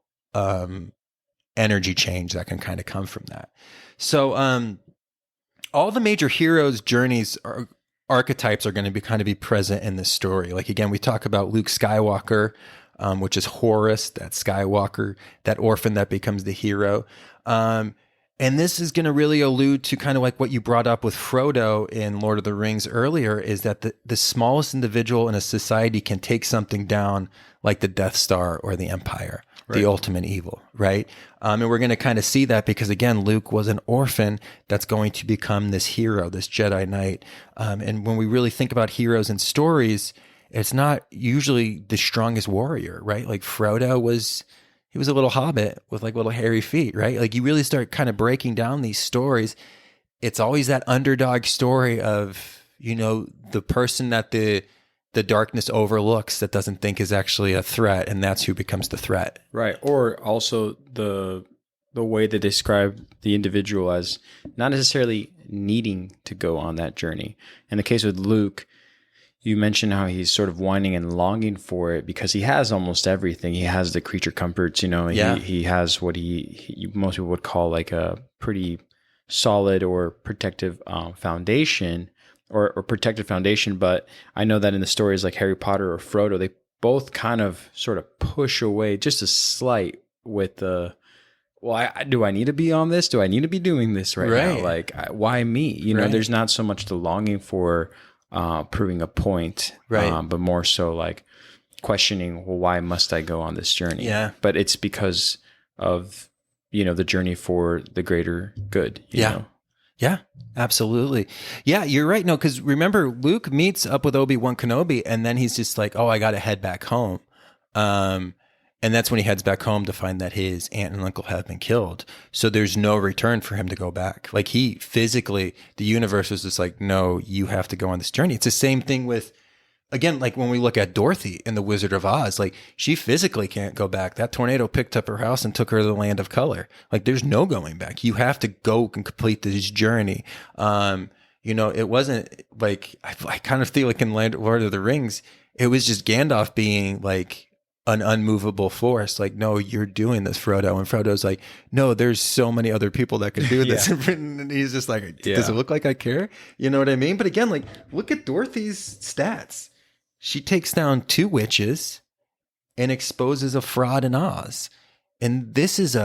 S2: energy change that can kind of come from that. So all the major heroes' journeys or archetypes are going to be present in this story. Like, again, we talk about Luke Skywalker, which is Horus, that Skywalker, that orphan that becomes the hero. And this is going to really allude to kind of like what you brought up with Frodo in Lord of the Rings earlier, is that the smallest individual in a society can take something down like the Death Star or the Empire, the ultimate evil, right? And we're going to kind of see that because, again, Luke was an orphan that's going to become this hero, this Jedi Knight. And when we really think about heroes in stories, it's not usually the strongest warrior, right? Like Frodo he was a little hobbit with like little hairy feet, right? Like you really start kind of breaking down these stories. It's always that underdog story of, the person that the darkness overlooks that doesn't think is actually a threat. And that's who becomes the threat.
S3: Right. Or also the way they describe the individual as not necessarily needing to go on that journey. In the case with Luke, you mentioned how he's sort of whining and longing for it because he has almost everything. He has the creature comforts, he has what most people would call like a pretty solid or protective foundation or protected foundation. But I know that in the stories like Harry Potter or Frodo, they both kind of sort of push away just a slight with the, do I need to be on this? Do I need to be doing this right now? Like, why me? There's not so much the longing for proving a point, right? But more so like questioning, why must I go on this journey?
S2: Yeah.
S3: But it's because of, the journey for the greater good. You know?
S2: Yeah, absolutely. Yeah, you're right. No, because remember, Luke meets up with Obi-Wan Kenobi, and then he's just like, I got to head back home. And that's when he heads back home to find that his aunt and uncle have been killed. So there's no return for him to go back. Like he physically, the universe was just like, no, you have to go on this journey. It's the same thing with, again, like when we look at Dorothy in The Wizard of Oz, like she physically can't go back. That tornado picked up her house and took her to the land of color. Like there's no going back. You have to go and complete this journey. It wasn't like, I kind of feel like in Lord of the Rings, it was just Gandalf being like, an unmovable force, like, no, you're doing this, Frodo. And Frodo's like, no, there's so many other people that can do this. And he's just like, does it look like I care? You know what I mean? But again, like, look at Dorothy's stats. She takes down 2 witches and exposes a fraud in Oz. And this is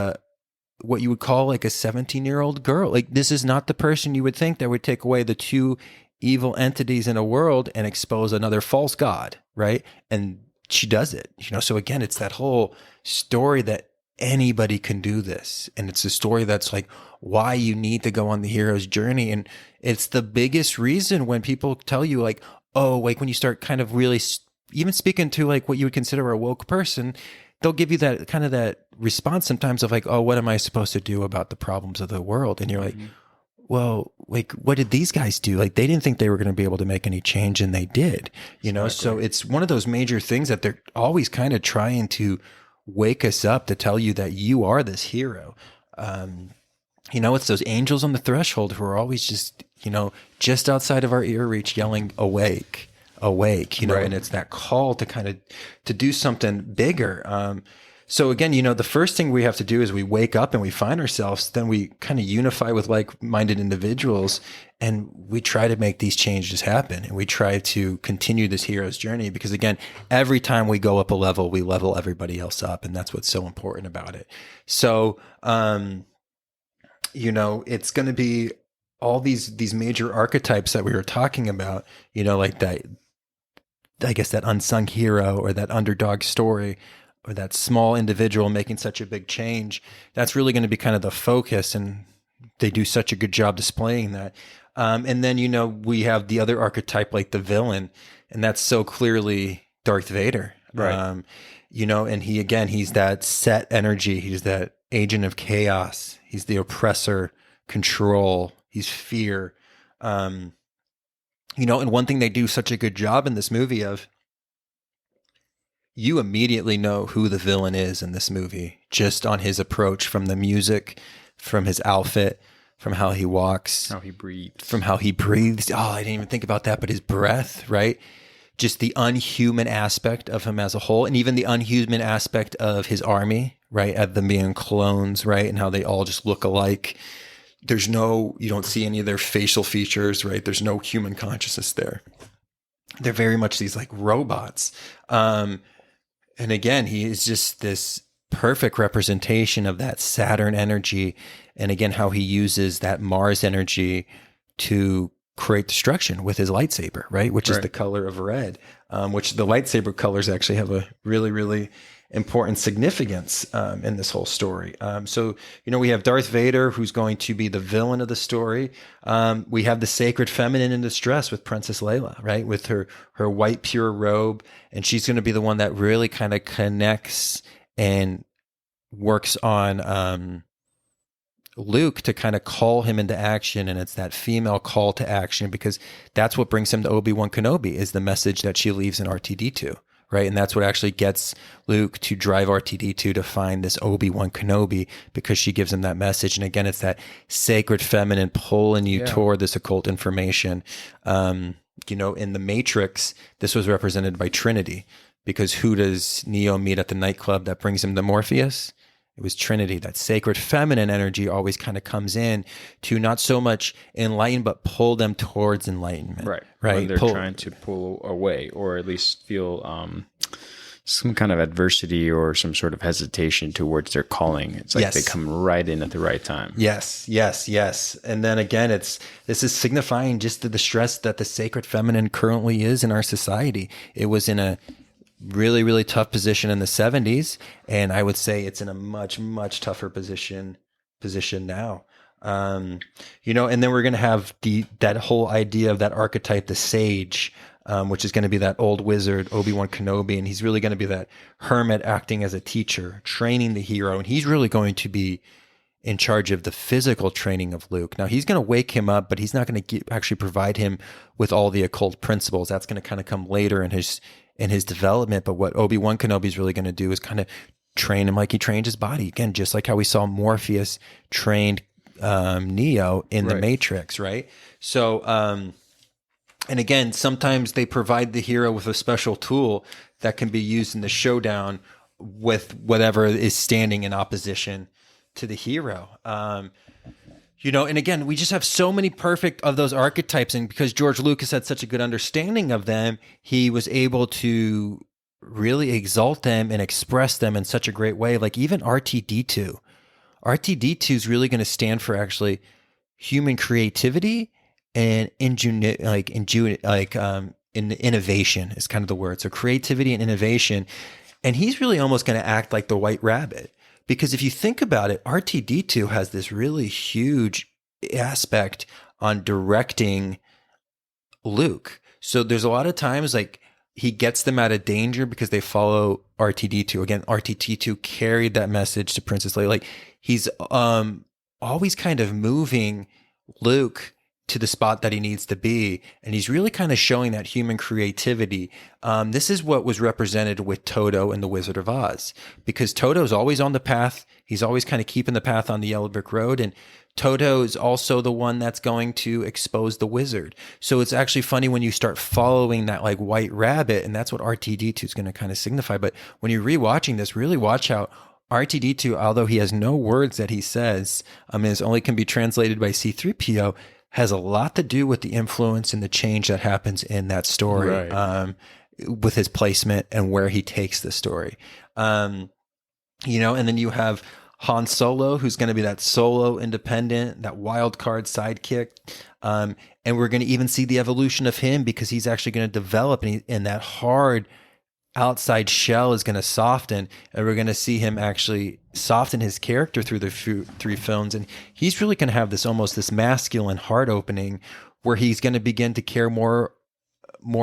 S2: what you would call like a 17-year-old girl. Like, this is not the person you would think that would take away the 2 evil entities in a world and expose another false god, right? And she does it, so again, it's that whole story that anybody can do this. And it's a story that's like why you need to go on the hero's journey. And it's the biggest reason when people tell you like, like when you start kind of really even speaking to like what you would consider a woke person, they'll give you that kind of that response sometimes of like, what am I supposed to do about the problems of the world? And you're like, well, like, what did these guys do? Like, they didn't think they were going to be able to make any change, and they did, Exactly. So it's one of those major things that they're always kind of trying to wake us up to tell you that you are this hero. It's those angels on the threshold who are always just, just outside of our ear reach yelling, awake, and it's that call to kind of, to do something bigger. So again, the first thing we have to do is we wake up and we find ourselves, then we kind of unify with like-minded individuals, and we try to make these changes happen. And we try to continue this hero's journey, because again, every time we go up a level, we level everybody else up. And that's what's so important about it. So, it's going to be all these major archetypes that we were talking about, like that, I guess that unsung hero or that underdog story, or that small individual making such a big change. That's really going to be kind of the focus, and they do such a good job displaying that. And then, we have the other archetype, like the villain, and that's so clearly Darth Vader.
S3: Right.
S2: And he's that set energy. He's that agent of chaos. He's the oppressor, control. He's fear. And one thing they do such a good job in this movie of, you immediately know who the villain is in this movie, just on his approach, from the music, from his outfit, from how he walks,
S3: How he breathes.
S2: from how he breathes. Oh, I didn't even think about that, but his breath, right? Just the unhuman aspect of him as a whole, and even the unhuman aspect of his army, right? Of them being clones, right? And how they all just look alike. You don't see any of their facial features, right? There's no human consciousness there. They're very much these like robots. And again, he is just this perfect representation of that Saturn energy. And again, how he uses that Mars energy to create destruction with his lightsaber, right? Which is the color of red, which the lightsaber colors actually have a really, really important significance in this whole story. So, we have Darth Vader, who's going to be the villain of the story. We have the sacred feminine in distress with Princess Leia, right? With her white, pure robe. And she's going to be the one that really kind of connects and works on Luke to kind of call him into action. And it's that female call to action, because that's what brings him to Obi-Wan Kenobi, is the message that she leaves in RTD2. Right. And that's what actually gets Luke to drive RTD2 to find this Obi-Wan Kenobi, because she gives him that message. And again, it's that sacred feminine pulling you toward this occult information. In the Matrix, this was represented by Trinity, because who does Neo meet at the nightclub that brings him to Morpheus? It was Trinity. That sacred feminine energy always kind of comes in to not so much enlighten, but pull them towards enlightenment.
S3: Right.
S2: Right.
S3: When they're trying to pull away, or at least feel some kind of adversity or some sort of hesitation towards their calling. It's like they come right in at the right time.
S2: Yes. And then again, this is signifying just the distress that the sacred feminine currently is in our society. It was in a really, really tough position in the 70s. And I would say it's in a much, much tougher position now. And then we're going to have that whole idea of that archetype, the sage, which is going to be that old wizard, Obi-Wan Kenobi. And he's really going to be that hermit acting as a teacher, training the hero. And he's really going to be in charge of the physical training of Luke. Now, he's going to wake him up, but he's not going to actually provide him with all the occult principles. That's going to kind of come later in his development. But what Obi-Wan Kenobi is really going to do is kind of train him like he trained his body. Again, just like how we saw Morpheus trained Neo in the Matrix, right? So, and again, sometimes they provide the hero with a special tool that can be used in the showdown with whatever is standing in opposition to the hero. And again, we just have so many perfect of those archetypes. And because George Lucas had such a good understanding of them, he was able to really exalt them and express them in such a great way. Like even RTD2. RTD2 is really going to stand for actually human creativity and innovation is kind of the word. So creativity and innovation. And he's really almost going to act like the White Rabbit. Because if you think about it, RTD2 has this really huge aspect on directing Luke. So there's a lot of times like he gets them out of danger because they follow RTD2. Again, RTD2 carried that message to Princess Leia. Like he's always kind of moving Luke to the spot that he needs to be. And he's really kind of showing that human creativity. This is what was represented with Toto in The Wizard of Oz, because Toto's always on the path. He's always kind of keeping the path on the yellow brick road. And Toto is also the one that's going to expose the wizard. So it's actually funny when you start following that like white rabbit, and that's what RTD2 is going to kind of signify. But when you're rewatching this, really watch how RTD2, although he has no words that he says, it only can be translated by C3PO, has a lot to do with the influence and the change that happens in that story,
S3: Right.
S2: With his placement and where he takes the story. And then you have Han Solo, who's going to be that solo independent, that wild card sidekick. And we're going to even see the evolution of him, because he's actually going to develop, and that hard outside shell is going to soften, and we're going to see him actually soften his character through the three films. And he's really going to have this masculine heart opening, where he's going to begin to care more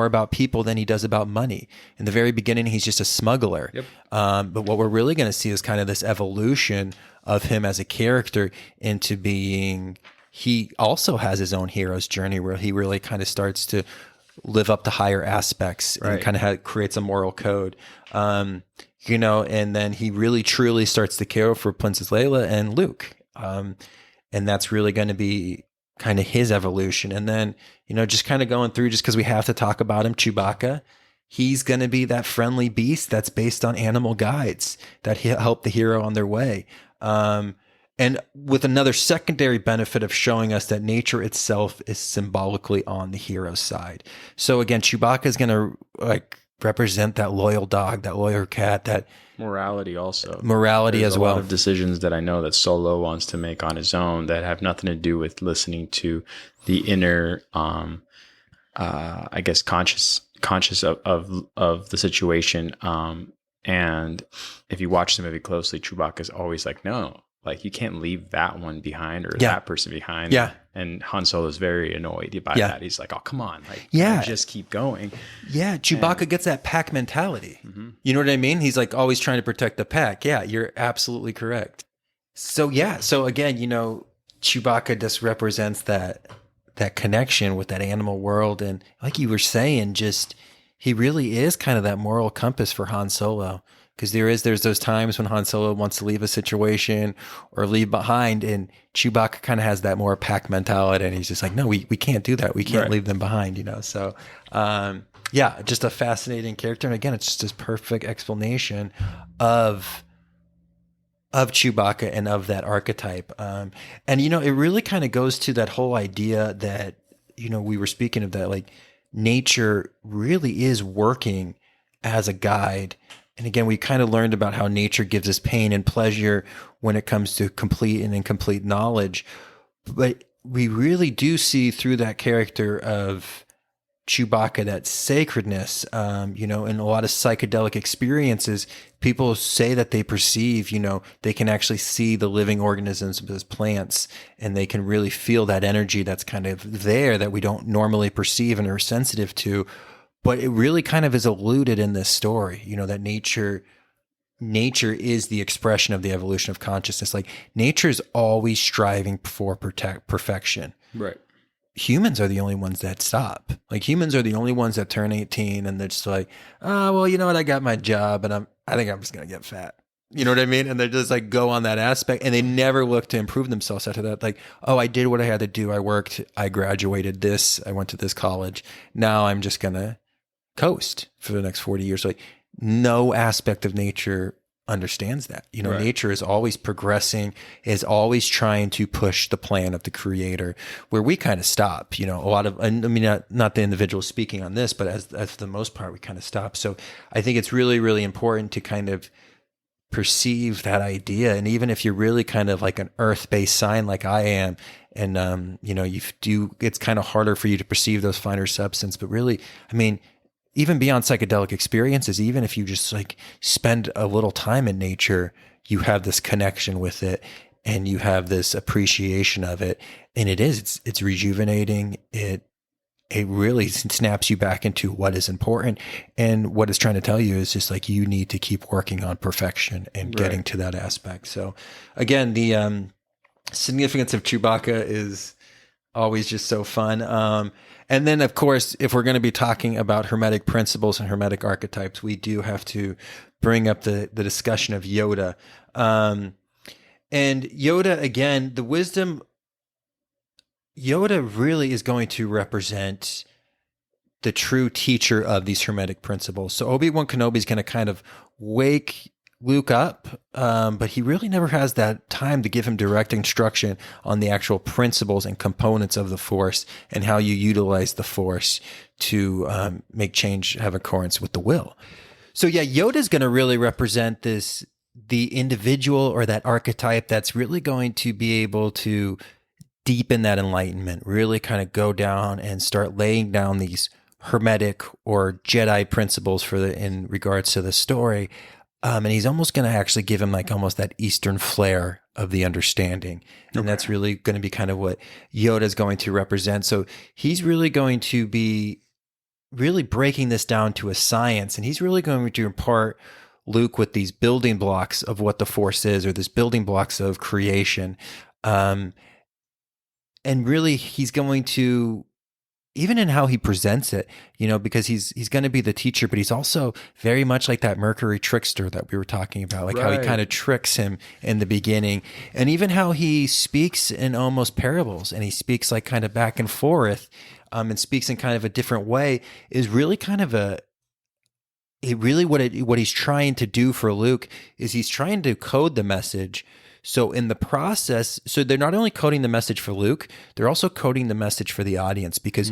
S2: about people than he does about money. In the very beginning, he's just a smuggler.
S3: Yep.
S2: But what we're really going to see is kind of this evolution of him as a character into being, he also has his own hero's journey, where he really kind of starts to live up to higher aspects,
S3: right,
S2: and kind of creates a moral code. And then he really truly starts to care for Princess Leia and Luke. And that's really going to be kind of his evolution. And then, just kind of going through, just because we have to talk about him, Chewbacca, he's going to be that friendly beast that's based on animal guides that help the hero on their way. And with another secondary benefit of showing us that nature itself is symbolically on the hero's side. So again, Chewbacca is going to represent that loyal dog, that loyal cat, that
S3: morality also.
S2: Morality as well.
S3: A lot of decisions that I know that Solo wants to make on his own that have nothing to do with listening to the inner, I guess, conscious of the situation. And if you watch the movie closely, Chewbacca's always like, no, like you can't leave that one behind, or that person behind.
S2: Yeah.
S3: And Han Solo is very annoyed by that. He's like, oh, come on. Like, just keep going.
S2: Yeah. Chewbacca gets that pack mentality.
S3: Mm-hmm.
S2: You know what I mean? He's like always trying to protect the pack. Yeah, you're absolutely correct. So again, Chewbacca just represents that connection with that animal world. And like you were saying, he really is kind of that moral compass for Han Solo. Because there's those times when Han Solo wants to leave a situation or leave behind, and Chewbacca kind of has that more pack mentality, and he's just like, no, we can't do that. We can't leave them behind, So, just a fascinating character. And again, it's just this perfect explanation of Chewbacca and of that archetype. And, it really kind of goes to that whole idea that, we were speaking of that, like nature really is working as a guide. And again, we kind of learned about how nature gives us pain and pleasure when it comes to complete and incomplete knowledge. But we really do see through that character of Chewbacca that sacredness, in a lot of psychedelic experiences, people say that they perceive, they can actually see the living organisms as plants, and they can really feel that energy that's kind of there that we don't normally perceive and are sensitive to. But it really kind of is alluded in this story, that nature is the expression of the evolution of consciousness. Like nature is always striving for perfection.
S3: Right.
S2: Humans are the only ones that stop. Like humans are the only ones that turn 18 and they're just like, oh, well, you know what? I got my job and I think I'm just going to get fat. You know what I mean? And they just like go on that aspect, and they never look to improve themselves after that. Like, oh, I did what I had to do. I worked, I graduated I went to this college. Now I'm just going to coast for the next 40 years. Like no aspect of nature understands that. Nature is always progressing, is always trying to push the plan of the creator, where we kind of stop. A lot of, not the individual speaking on this, but as for the most part, we kind of stop. So I think it's really, really important to kind of perceive that idea. And even if you're really kind of like an earth-based sign like I am, and it's kind of harder for you to perceive those finer substance, but really, even beyond psychedelic experiences, even if you just like spend a little time in nature, you have this connection with it and you have this appreciation of it. And it's rejuvenating. It really snaps you back into what is important. And what it's trying to tell you is just like, you need to keep working on perfection and getting to that aspect. So again, the significance of Chewbacca is Always just so fun. And then, of course, if we're going to be talking about Hermetic principles and Hermetic archetypes, we do have to bring up the discussion of Yoda. And Yoda, again, the wisdom, Yoda really is going to represent the true teacher of these Hermetic principles. So Obi-Wan Kenobi is going to kind of wake Luke up, but he really never has that time to give him direct instruction on the actual principles and components of the Force and how you utilize the Force to make change have occurrence with the will. So yeah, Yoda's going to really represent the individual or that archetype that's really going to be able to deepen that enlightenment, really kind of go down and start laying down these Hermetic or Jedi principles in regards to the story. And he's almost going to actually give him like almost that Eastern flair of the understanding. And that's really going to be kind of what Yoda is going to represent. So he's really going to be really breaking this down to a science, and he's really going to impart Luke with these building blocks of what the Force is, or this building blocks of creation. And really he's going to, even in how he presents it, because he's going to be the teacher, but he's also very much like that Mercury trickster that we were talking about, like how he kind of tricks him in the beginning, and even how he speaks in almost parables, and he speaks like kind of back and forth, and speaks in kind of a different way, is really kind of what he's trying to do for Luke is he's trying to code the message. So in the process, so they're not only coding the message for Luke, they're also coding the message for the audience, because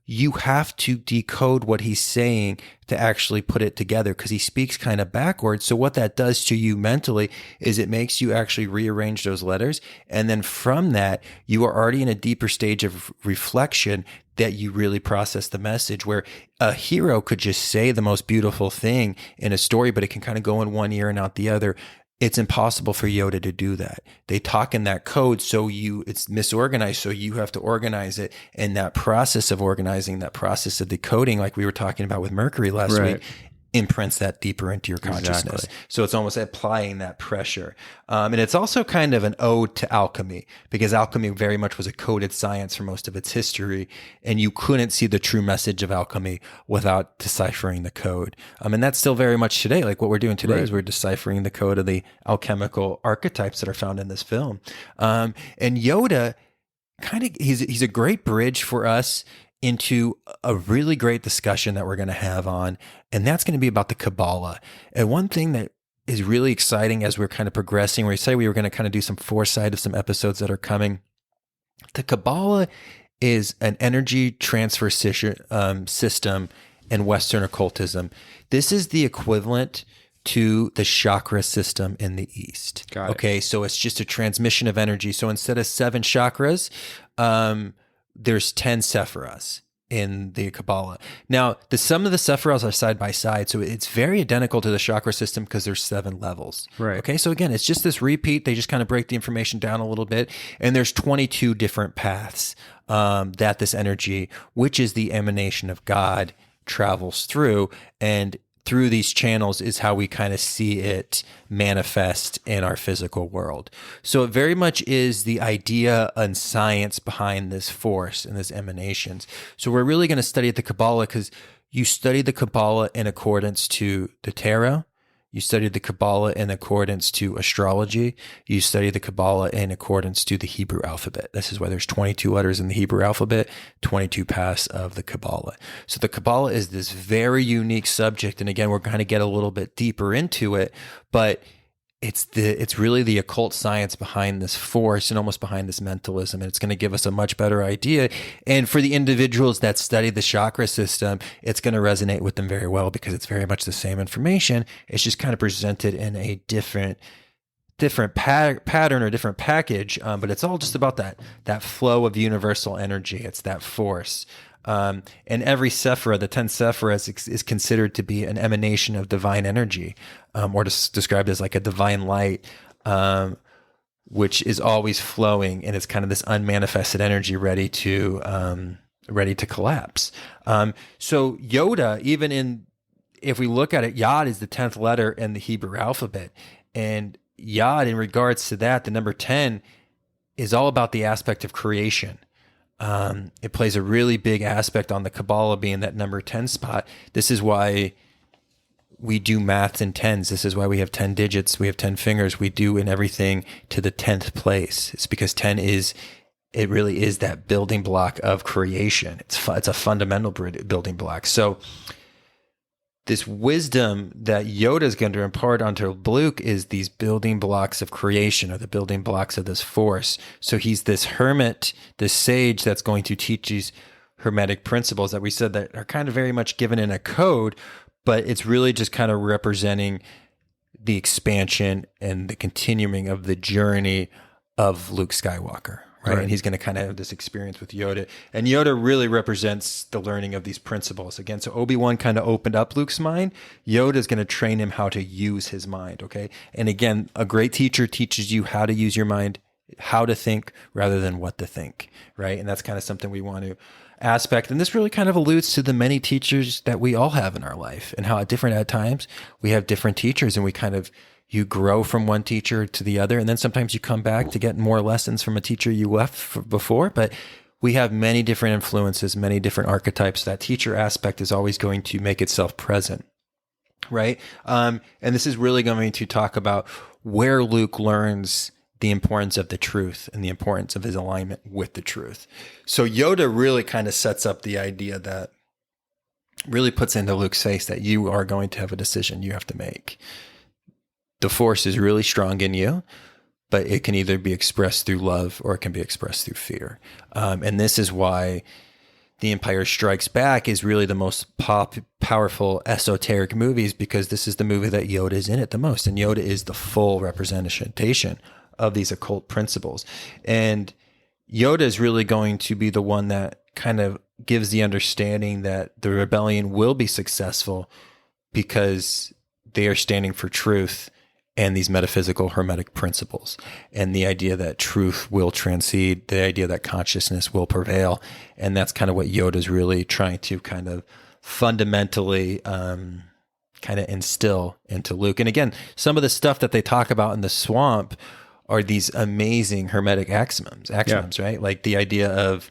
S2: you have to decode what he's saying to actually put it together, because he speaks kind of backwards. So what that does to you mentally is it makes you actually rearrange those letters. And then from that, you are already in a deeper stage of reflection that you really process the message, where a hero could just say the most beautiful thing in a story, but it can kind of go in one ear and out the other. It's impossible for Yoda to do that. They talk in that code, so it's misorganized, so you have to organize it. And that process of organizing, that process of decoding, like we were talking about with Mercury last week, imprints that deeper into your consciousness. Exactly. So it's almost applying that pressure. And it's also kind of an ode to alchemy, because alchemy very much was a coded science for most of its history, and you couldn't see the true message of alchemy without deciphering the code. And that's still very much today. Like what we're doing today is we're deciphering the code of the alchemical archetypes that are found in this film. And Yoda he's a great bridge for us into a really great discussion that we're going to have on, and that's going to be about the Kabbalah. And one thing that is really exciting as we're kind of progressing, we say we were going to kind of do some foresight of some episodes that are coming. The Kabbalah is an energy transfer system in Western occultism. This is the equivalent to the chakra system in the East.
S3: Got it.
S2: Okay, so it's just a transmission of energy. So instead of 7 chakras, there's 10 sephiras in the Kabbalah. Now, some of the sephiras are side by side, so it's very identical to the chakra system because there's 7 levels.
S3: Right.
S2: Okay, so again, it's just this repeat. They just kind of break the information down a little bit, and there's 22 different paths that this energy, which is the emanation of God, travels through, and through these channels is how we kind of see it manifest in our physical world. So it very much is the idea and science behind this force and this emanations. So we're really going to study the Kabbalah, because you study the Kabbalah in accordance to the tarot. You study the Kabbalah in accordance to astrology. You study the Kabbalah in accordance to the Hebrew alphabet. This is why there's 22 letters in the Hebrew alphabet, 22 paths of the Kabbalah. So the Kabbalah is this very unique subject. And again, we're going to get a little bit deeper into it, but it's really the occult science behind this force and almost behind this mentalism. And it's going to give us a much better idea. And for the individuals that study the chakra system, it's going to resonate with them very well, because it's very much the same information. It's just kind of presented in a different pattern or different package. But it's all just about that flow of universal energy. It's that force. And every sephira, the 10 sephiras, is considered to be an emanation of divine energy, or described as like a divine light, which is always flowing, and it's kind of this unmanifested energy ready to collapse. So Yoda, if we look at it, Yod is the 10th letter in the Hebrew alphabet, and Yod, in regards to that, the number 10 is all about the aspect of creation. It plays a really big aspect on the Kabbalah being that number 10 spot. This is why we do math in tens. This is why we have 10 digits. We have 10 fingers. We do in everything to the 10th place. It's because 10 it really is that building block of creation. It's a fundamental building block. So this wisdom that Yoda is going to impart onto Luke is these building blocks of creation, or the building blocks of this force. So he's this hermit, this sage that's going to teach these hermetic principles that we said that are kind of very much given in a code, but it's really just kind of representing the expansion and the continuing of the journey of Luke Skywalker. Right. And he's going to kind of have this experience with Yoda. And Yoda really represents the learning of these principles. Again, so Obi-Wan kind of opened up Luke's mind. Yoda is going to train him how to use his mind. Okay. And again, a great teacher teaches you how to use your mind, how to think rather than what to think. Right. And that's kind of something we want to aspect. And this really kind of alludes to the many teachers that we all have in our life, and how at times we have different teachers, and we kind of, you grow from one teacher to the other, and then sometimes you come back to get more lessons from a teacher you left before. But we have many different influences, many different archetypes. That teacher aspect is always going to make itself present, right? And this is really going to talk about where Luke learns the importance of the truth and the importance of his alignment with the truth. So Yoda really kind of sets up the idea that really puts into Luke's face that you are going to have a decision you have to make. The force is really strong in you, but it can either be expressed through love or it can be expressed through fear. And this is why The Empire Strikes Back is really the most powerful esoteric movies, because this is the movie that Yoda is in it the most. And Yoda is the full representation of these occult principles. And Yoda is really going to be the one that kind of gives the understanding that the rebellion will be successful because they are standing for truth and these metaphysical hermetic principles, and the idea that truth will transcend, the idea that consciousness will prevail. And that's kind of what Yoda is really trying to kind of fundamentally kind of instill into Luke. And again, some of the stuff that they talk about in the swamp are these amazing hermetic axioms, right? Like the idea of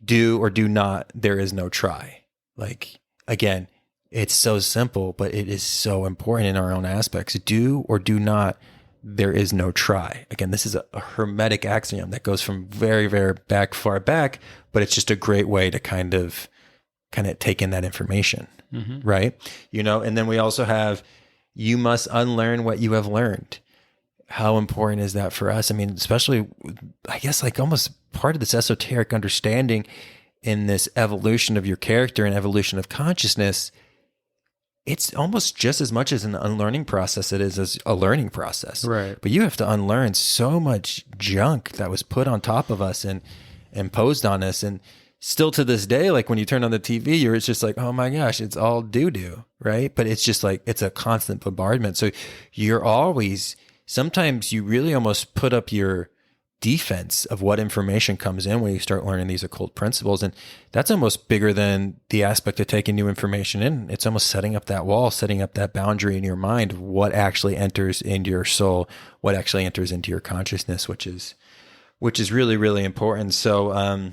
S2: do or do not, there is no try. Like, again, it's so simple, but it is so important in our own aspects. Do or do not, there is no try. Again, this is a hermetic axiom that goes from very, very far back, but it's just a great way to kind of take in that information, right? You know, and then we also have, you must unlearn what you have learned. How important is that for us? I mean, especially, I guess, like almost part of this esoteric understanding in this evolution of your character and evolution of consciousness. It's almost just as much as an unlearning process it is as a learning process. Right. But you have to unlearn so much junk that was put on top of us and imposed on us. And still to this day, like when you turn on the TV, it's just like, oh my gosh, it's all doo-doo, right? But it's just like, it's a constant bombardment. So you're always, sometimes you really almost put up your defense of what information comes in when you start learning these occult principles. And that's almost bigger than the aspect of taking new information in. It's almost setting up that wall, setting up that boundary in your mind of what actually enters into your soul, what actually enters into your consciousness, which is really, really important. So,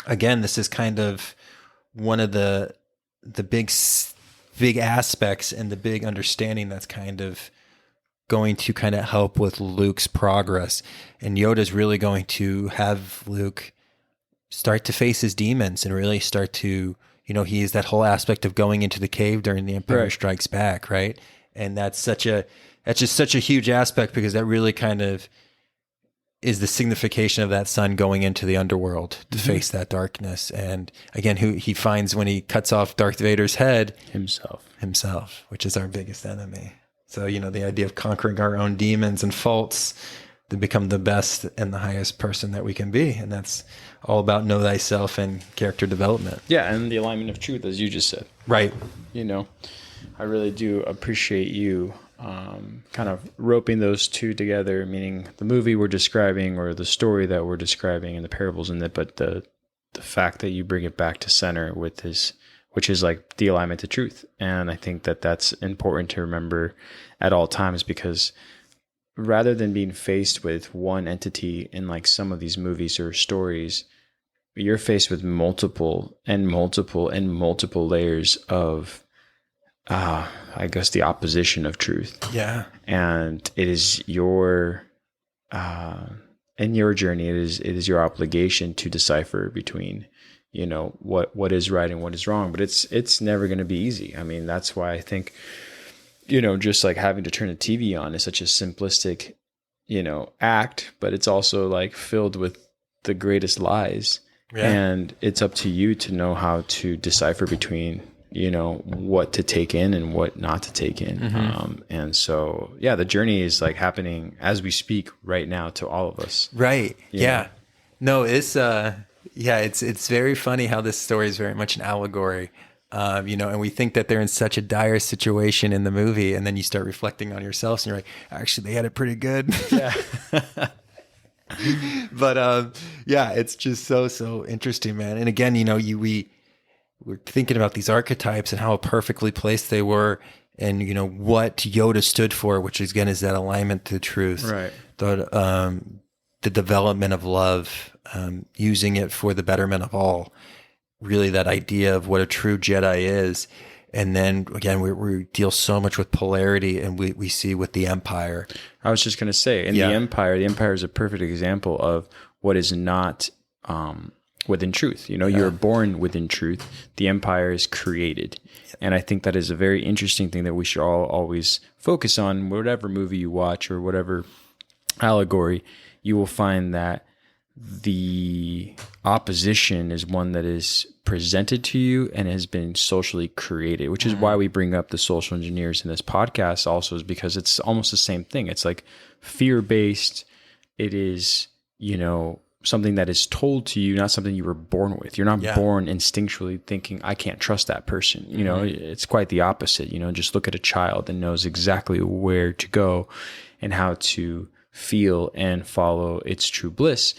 S2: again, this is kind of one of the big aspects and the big understanding that's kind of going to kind of help with Luke's progress. And Yoda's really going to have Luke start to face his demons and really start to, you know, he is that whole aspect of going into the cave during The Empire Strikes Back, right? And that's just such a huge aspect, because that really kind of is the signification of that son going into the underworld to face that darkness. And again, who he finds when he cuts off Darth Vader's head? Himself, which is our biggest enemy. So, you know, the idea of conquering our own demons and faults to become the best and the highest person that we can be. And that's all about know thyself and character development.
S3: Yeah, and the alignment of truth, as you just said.
S2: Right.
S3: You know, I really do appreciate you kind of roping those two together, meaning the movie we're describing or the story that we're describing and the parables in it, but the fact that you bring it back to center with his, which is like the alignment to truth. And I think that that's important to remember at all times, because rather than being faced with one entity in like some of these movies or stories, you're faced with multiple and multiple and multiple layers of, I guess, the opposition of truth.
S2: Yeah.
S3: And it is your, in your journey, it is your obligation to decipher between, you know, what is right and what is wrong. But it's never going to be easy. I mean, that's why I think, you know, just like having to turn the TV on is such a simplistic, you know, act, but it's also like filled with the greatest lies. Yeah. And it's up to you to know how to decipher between, you know, what to take in and what not to take in. Mm-hmm. And so, yeah, the journey is like happening as we speak right now to all of us.
S2: Right. Yeah. No, it's, it's very funny how this story is very much an allegory. You know, and we think that they're in such a dire situation in the movie, and then you start reflecting on yourselves and you're like, actually, they had it pretty good. Yeah. But, it's just so interesting, man. And again, you know, we're thinking about these archetypes and how perfectly placed they were, and, you know, what Yoda stood for, which again is that alignment to truth,
S3: right?
S2: The development of love, using it for the betterment of all. Really, that idea of what a true Jedi is. And then again, we deal so much with polarity, and we see with the Empire. I
S3: was just going to say, the Empire is a perfect example of what is not within truth. You know, you're born within truth. The Empire is created. And I think that is a very interesting thing that we should all always focus on. Whatever movie you watch or whatever allegory, you will find that the opposition is one that is presented to you and has been socially created, which is why we bring up the social engineers in this podcast also, is because it's almost the same thing. It's like fear-based. It is, you know, something that is told to you, not something you were born with. You're not born instinctually thinking, I can't trust that person. You know, it's quite the opposite. You know, just look at a child and knows exactly where to go and how to feel and follow its true bliss,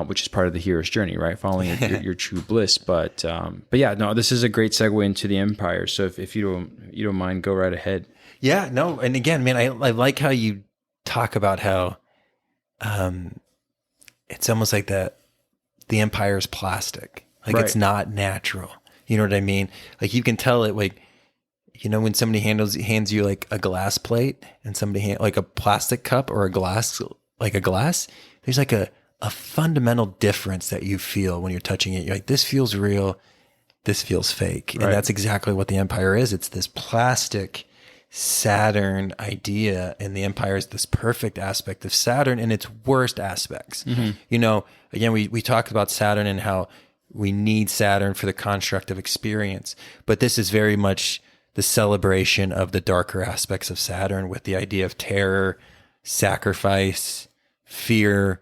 S3: which is part of the hero's journey, right? Following your true bliss. But yeah, no, this is a great segue into the Empire. So if you don't mind, go right ahead.
S2: Yeah, no, and again, man, I like how you talk about how it's almost like the Empire is plastic, like it's not natural. You know what I mean? Like you can tell it, like, you know, when somebody hands you like a glass plate and somebody like a plastic cup or a glass, there's like a fundamental difference that you feel when you're touching it. You're like, this feels real. This feels fake. Right. And that's exactly what the Empire is. It's this plastic Saturn idea, and the Empire is this perfect aspect of Saturn in its worst aspects. Mm-hmm. You know, again, we talked about Saturn and how we need Saturn for the construct of experience, but this is very much the celebration of the darker aspects of Saturn, with the idea of terror, sacrifice, fear,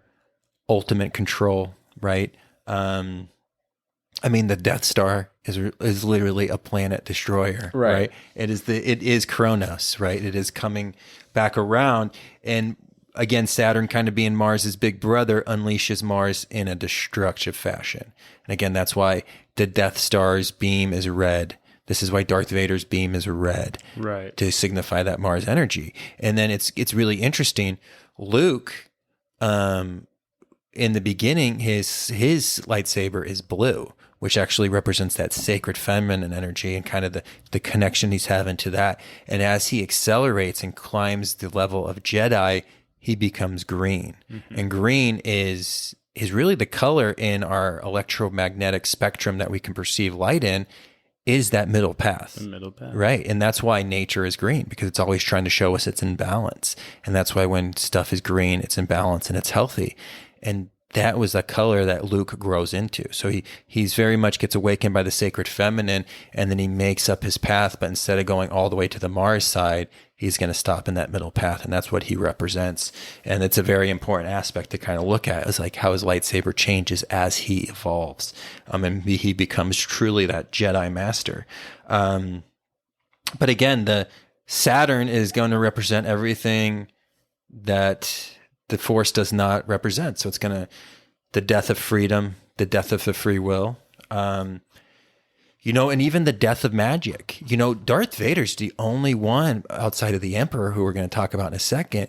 S2: ultimate control, right? I mean, the Death Star is literally a planet destroyer, right? It is Kronos, right? It is coming back around, and again, Saturn, kind of being Mars's big brother, unleashes Mars in a destructive fashion. And again, that's why the Death Star's beam is red. This is why Darth Vader's beam is red,
S3: right?
S2: To signify that Mars energy. And then it's really interesting. Luke, in the beginning, his lightsaber is blue, which actually represents that sacred feminine energy and kind of the connection he's having to that. And as he accelerates and climbs the level of Jedi, he becomes green. Mm-hmm. And green is really the color in our electromagnetic spectrum that we can perceive light in. Is that middle path.
S3: The middle path.
S2: Right. And that's why nature is green, because it's always trying to show us it's in balance. And that's why when stuff is green, it's in balance and it's healthy. And that was a color that Luke grows into. So he's very much gets awakened by the sacred feminine, and then he makes up his path. But instead of going all the way to the Mars side, he's going to stop in that middle path. And that's what he represents. And it's a very important aspect to kind of look at, is like how his lightsaber changes as he evolves. And he becomes truly that Jedi master. But again, the Saturn is going to represent everything that the Force does not represent. So it's the death of freedom, the death of the free will, you know, and even the death of magic. You know, Darth Vader's the only one outside of the Emperor, who we're going to talk about in a second,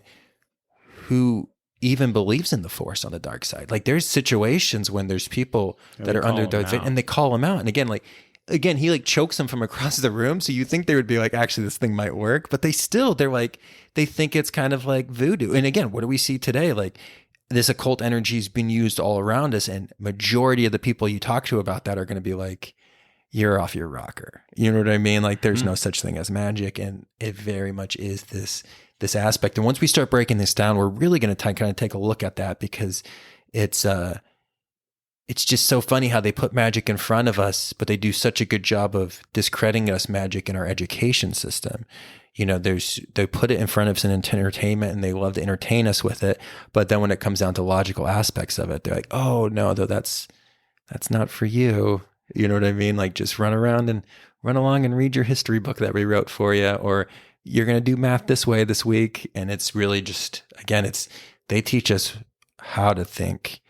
S2: who even believes in the Force on the dark side. Like there's situations when there's people that are under Darth Vader and they call him out. And again, he like chokes them from across the room. So you think they would be like, actually, this thing might work, but they think it's kind of like voodoo. And again, what do we see today? Like this occult energy has been used all around us. And majority of the people you talk to about that are going to be like, you're off your rocker. You know what I mean? Like there's no such thing as magic. And it very much is this aspect. And once we start breaking this down, we're really going to kind of take a look at that, because it's just so funny how they put magic in front of us, but they do such a good job of discrediting us magic in our education system. You know, they put it in front of us in entertainment and they love to entertain us with it. But then when it comes down to logical aspects of it, they're like, oh no, though that's not for you. You know what I mean? Like just run along and read your history book that we wrote for you, or you're going to do math this way this week. And it's really just, again, they teach us how to think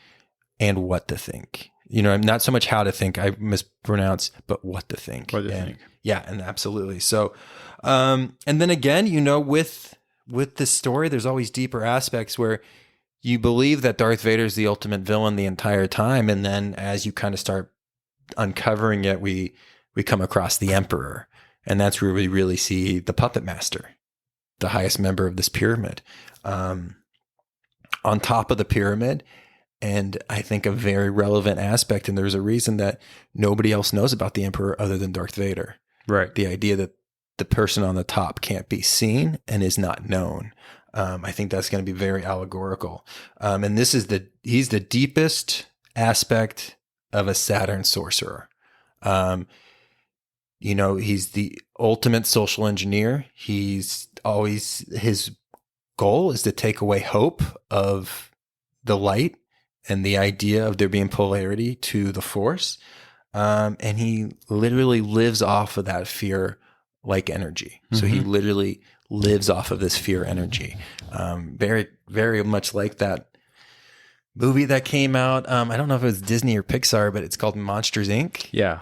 S2: and what to think. You know, not so much how to think, I mispronounce, but what to think.
S3: What to think.
S2: Yeah, and absolutely. So, and then again, you know, with this story, there's always deeper aspects where you believe that Darth Vader is the ultimate villain the entire time. And then as you kind of start uncovering it, we come across the Emperor. And that's where we really see the puppet master, the highest member of this pyramid, on top of the pyramid. And I think a very relevant aspect, and there's a reason that nobody else knows about the Emperor other than Darth Vader.
S3: Right.
S2: The idea that the person on the top can't be seen and is not known. I think that's going to be very allegorical. And he's the deepest aspect of a Saturn sorcerer. You know, he's the ultimate social engineer. His goal is to take away hope of the light and the idea of there being polarity to the Force. And he literally lives off of that fear like energy. So he literally lives off of this fear energy. Very, very much like that movie that came out. I don't know if it was Disney or Pixar, but it's called Monsters, Inc.
S3: Yeah.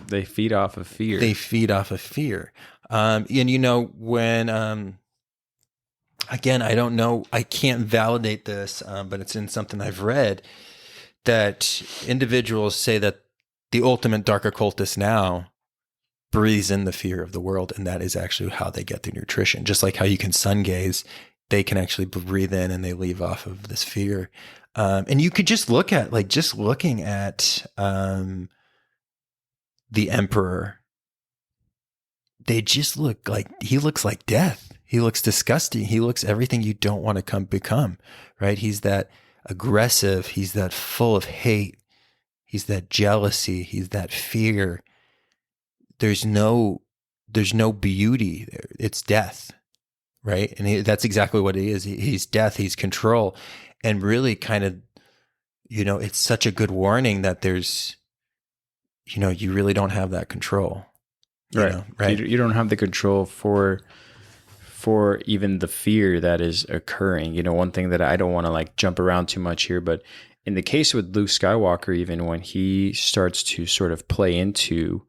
S3: They feed off of fear. And
S2: you know, when, again, I don't know, I can't validate this, but it's in something I've read, that individuals say that the ultimate dark occultist now breathes in the fear of the world. And that is actually how they get their nutrition. Just like how you can sun gaze, they can actually breathe in and they leave off of this fear. And you could just look at, looking at the Emperor, they just look like, he looks like death. He looks disgusting. He looks everything you don't want to become, right? He's that aggressive. He's that full of hate. He's that jealousy. He's that fear. There's no beauty there. It's death, right? And that's exactly what he is. He's death. He's control. And really kind of, you know, it's such a good warning that there's, you know, you really don't have that control.
S3: Right. You don't have the control for even the fear that is occurring. You know, one thing that I don't want to like jump around too much here, but in the case with Luke Skywalker, even when he starts to sort of play into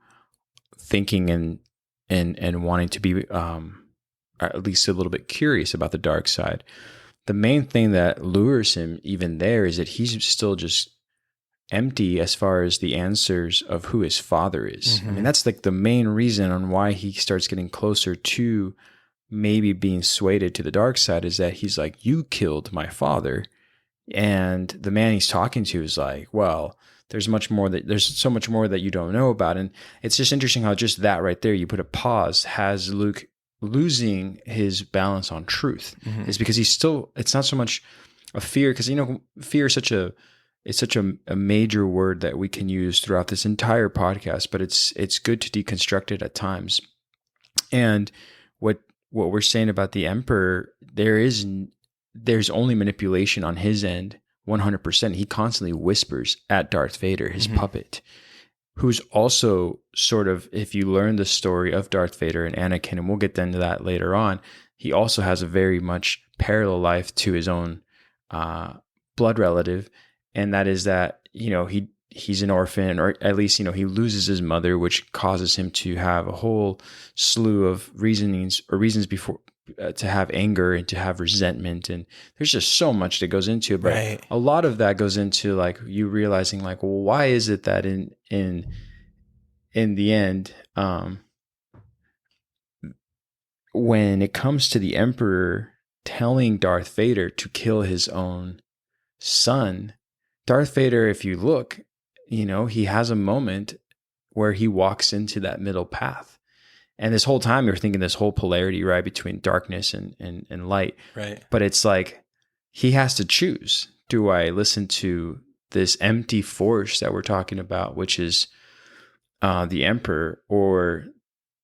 S3: thinking and wanting to be at least a little bit curious about the dark side, the main thing that lures him even there is that he's still just empty as far as the answers of who his father is. I mean, that's like the main reason on why he starts getting closer to maybe being swayed to the dark side, is that he's like, you killed my father. And the man he's talking to is like, well, there's so much more that you don't know about. And it's just interesting how just that right there, you put a pause, has Luke losing his balance on truth. Is because it's not so much a fear, because, you know, fear is such a major word that we can use throughout this entire podcast, but it's good to deconstruct it at times. And what we're saying about the Emperor, there's only manipulation on his end, 100%. He constantly whispers at Darth Vader, his puppet, who's also sort of, if you learn the story of Darth Vader and Anakin, and we'll get into that later on, he also has a very much parallel life to his own blood relative. And that is that, you know, he's an orphan, or at least, you know, he loses his mother, which causes him to have a whole slew of reasons to have anger and to have resentment, and there's just so much that goes into it. But
S2: Right.
S3: a lot of that goes into like you realizing like, well, why is it that in the end, when it comes to the Emperor telling Darth Vader to kill his own son, Darth Vader, if you look, he has a moment where he walks into that middle path. And this whole time you're thinking this whole polarity, right, between darkness and light.
S2: Right.
S3: But it's like he has to choose. Do I listen to this empty force that we're talking about, which is the Emperor, or,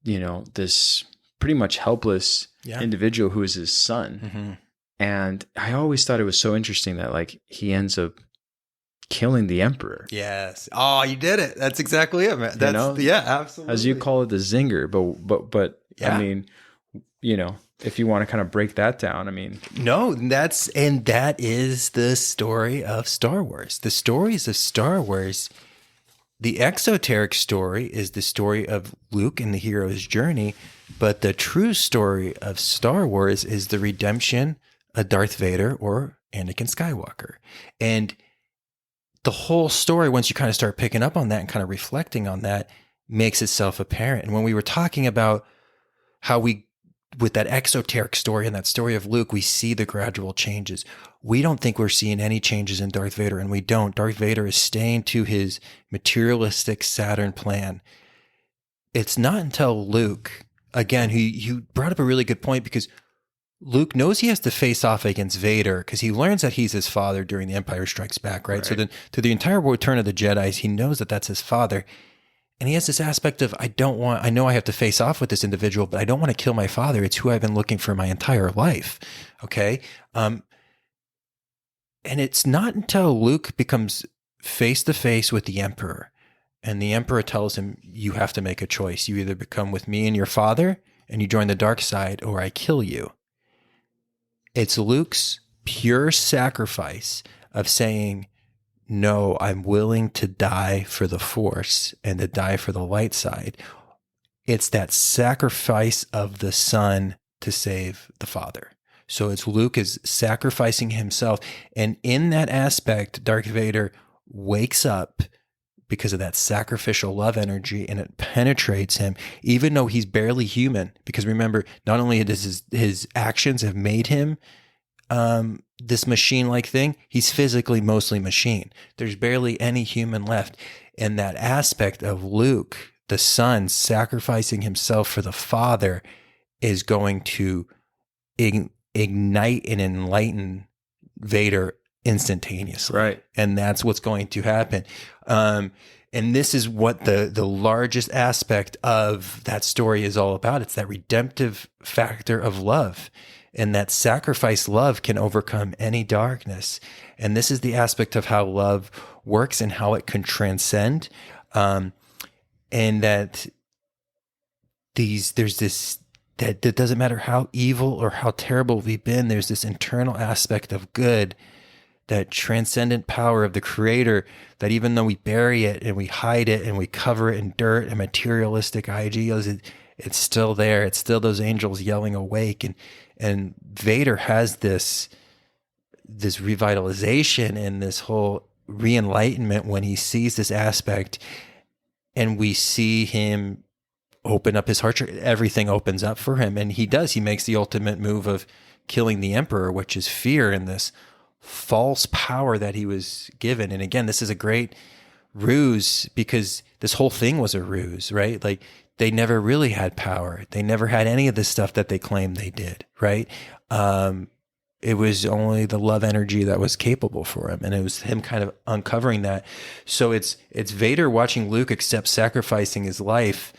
S3: this pretty much helpless individual who is his son?
S2: Mm-hmm.
S3: And I always thought it was so interesting that like he ends up killing the Emperor.
S2: Yes. Oh, you did it. That's exactly it, man. That's yeah, absolutely.
S3: As you call it, the zinger. But
S2: Yeah.
S3: I mean, if you want to kind of break that down, I mean,
S2: no, that is the story of Star Wars. The stories of Star Wars. The exoteric story is the story of Luke and the hero's journey, but the true story of Star Wars is the redemption of Darth Vader or Anakin Skywalker. And the whole story, once you kind of start picking up on that and kind of reflecting on that, makes itself apparent. And when we were talking about how with that exoteric story and that story of Luke, we see the gradual changes. We don't think we're seeing any changes in Darth Vader, and we don't. Darth Vader is staying to his materialistic Saturn plan. It's not until Luke, again, you brought up a really good point, because Luke knows he has to face off against Vader because he learns that he's his father during The Empire Strikes Back, right? So then through the entire Return of the Jedi, he knows that that's his father. And he has this aspect of, I know I have to face off with this individual, but I don't want to kill my father. It's who I've been looking for my entire life. Okay. And it's not until Luke becomes face to face with the Emperor, and the Emperor tells him, you have to make a choice. You either become with me and your father and you join the dark side, or I kill you. It's Luke's pure sacrifice of saying, no, I'm willing to die for the Force and to die for the light side. It's that sacrifice of the son to save the father. So it's Luke is sacrificing himself. And in that aspect, Darth Vader wakes up because of that sacrificial love energy, and it penetrates him, even though he's barely human. Because remember, not only does his actions have made him this machine-like thing, he's physically mostly machine. There's barely any human left. And that aspect of Luke, the son, sacrificing himself for the father, is going to ignite and enlighten Vader instantaneously.
S3: Right.
S2: And that's what's going to happen. And this is what the largest aspect of that story is all about. It's that redemptive factor of love. And that sacrifice love can overcome any darkness. And this is the aspect of how love works and how it can transcend. And that there's this, that it doesn't matter how evil or how terrible we've been, there's this internal aspect of good, that transcendent power of the Creator, that even though we bury it and we hide it and we cover it in dirt and materialistic ideals, it's still there. It's still those angels yelling awake. And Vader has this revitalization and this whole re-enlightenment when he sees this aspect, and we see him open up his heart. Everything opens up for him. And he makes the ultimate move of killing the Emperor, which is fear and this false power that he was given. And again, this is a great ruse, because this whole thing was a ruse, right? Like, they never really had power. They never had any of the stuff that they claimed they did, right? It was only the love energy that was capable for him. And it was him kind of uncovering that. So it's Vader watching Luke accept sacrificing his life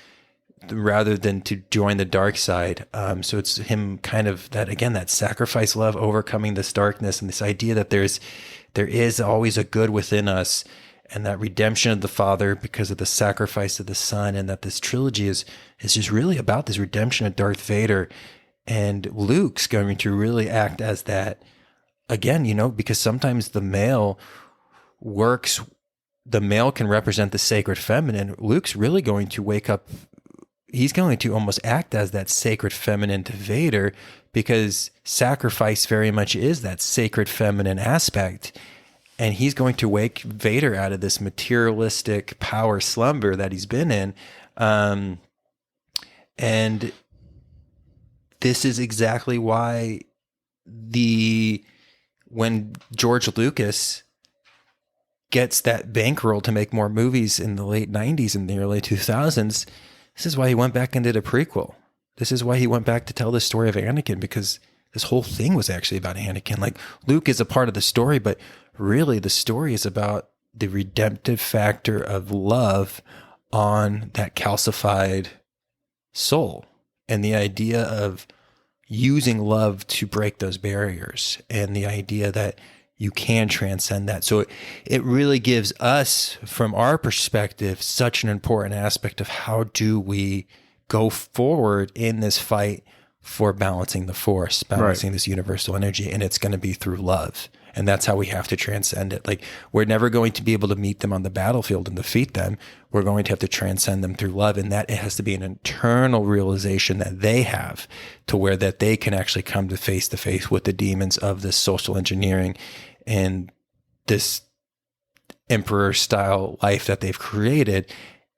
S2: rather than to join the dark side. So it's him kind of that sacrifice love overcoming this darkness, and this idea that there is always a good within us, and that redemption of the Father because of the sacrifice of the Son, and that this trilogy is just really about this redemption of Darth Vader. And Luke's going to really act as that again, because sometimes the male can represent the sacred feminine. Luke's really going to wake up he's going to almost act as that sacred feminine to Vader, because sacrifice very much is that sacred feminine aspect. And he's going to wake Vader out of this materialistic power slumber that he's been in. And this is exactly why when George Lucas gets that bankroll to make more movies in the late 90s and the early 2000s, this is why he went back and did a prequel. This is why he went back to tell the story of Anakin, because this whole thing was actually about Anakin. Like, Luke is a part of the story, but really the story is about the redemptive factor of love on that calcified soul, and the idea of using love to break those barriers, and the idea that you can transcend that. So it really gives us, from our perspective, such an important aspect of how do we go forward in this fight for balancing the force, balancing this universal energy. And it's going to be through love. And that's how we have to transcend it. Like, we're never going to be able to meet them on the battlefield and defeat them. We're going to have to transcend them through love. And that it has to be an internal realization that they have, to where that they can actually come to face with the demons of this social engineering and this emperor style life that they've created,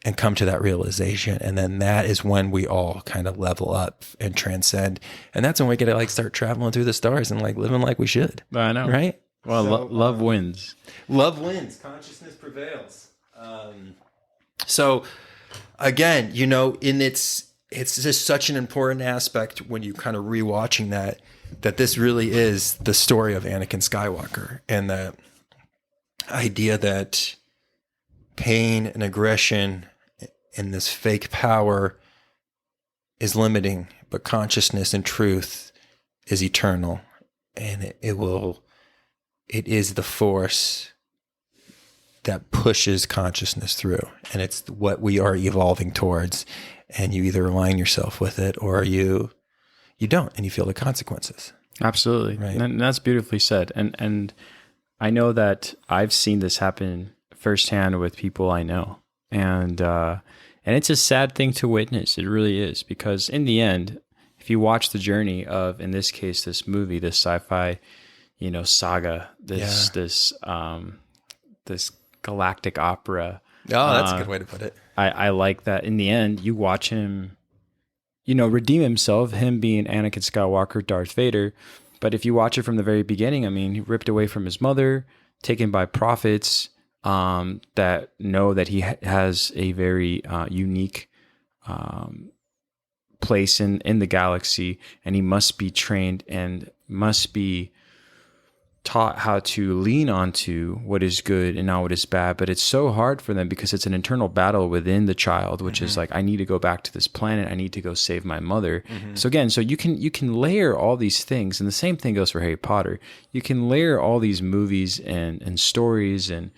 S2: and come to that realization. And then that is when we all kind of level up and transcend. And that's when we get to, like, start traveling through the stars and, like, living like we should.
S3: I know.
S2: Right?
S3: Well, love wins.
S2: Love wins. Consciousness prevails. So again, you know, it's just such an important aspect when you kind of rewatching that this really is the story of Anakin Skywalker, and the idea that pain and aggression and this fake power is limiting, but consciousness and truth is eternal, and it is the force that pushes consciousness through, and it's what we are evolving towards. And you either align yourself with it, or you don't, and you feel the consequences. Absolutely.
S3: Right. And that's beautifully said. And I know that I've seen this happen firsthand with people I know. And it's a sad thing to witness. It really is, because in the end, if you watch the journey of, in this case, this movie, this sci-fi, saga, this galactic opera.
S2: Oh, that's a good way to put it.
S3: I like that. In the end, you watch him, redeem himself, him being Anakin Skywalker, Darth Vader. But if you watch it from the very beginning, I mean, he ripped away from his mother, taken by prophets that know that he has a very unique place in the galaxy, and he must be trained and must be taught how to lean onto what is good and not what is bad. But it's so hard for them because it's an internal battle within the child, which is like, I need to go back to this planet. I need to go save my mother. So again, so you can layer all these things, and the same thing goes for Harry Potter. You can layer all these movies and stories and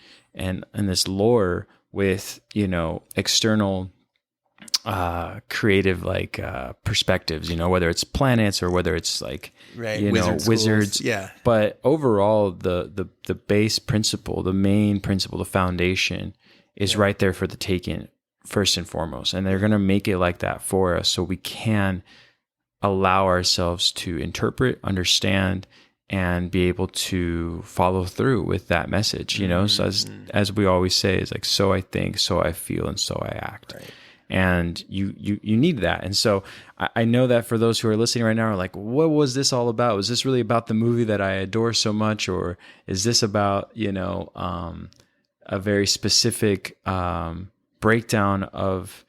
S3: this lore with, external creative perspectives, whether it's planets or whether it's wizards.
S2: Yeah.
S3: But overall, the base principle, the main principle, the foundation is right there for the taking, first and foremost. And they're going to make it like that for us, so we can allow ourselves to interpret, understand, and be able to follow through with that message. So as we always say, it's like, so I think, so I feel, and so I act. Right. And you need that. And so I know that for those who are listening right now are like, what was this all about? Was this really about the movie that I adore so much? Or is this about, a very specific breakdown of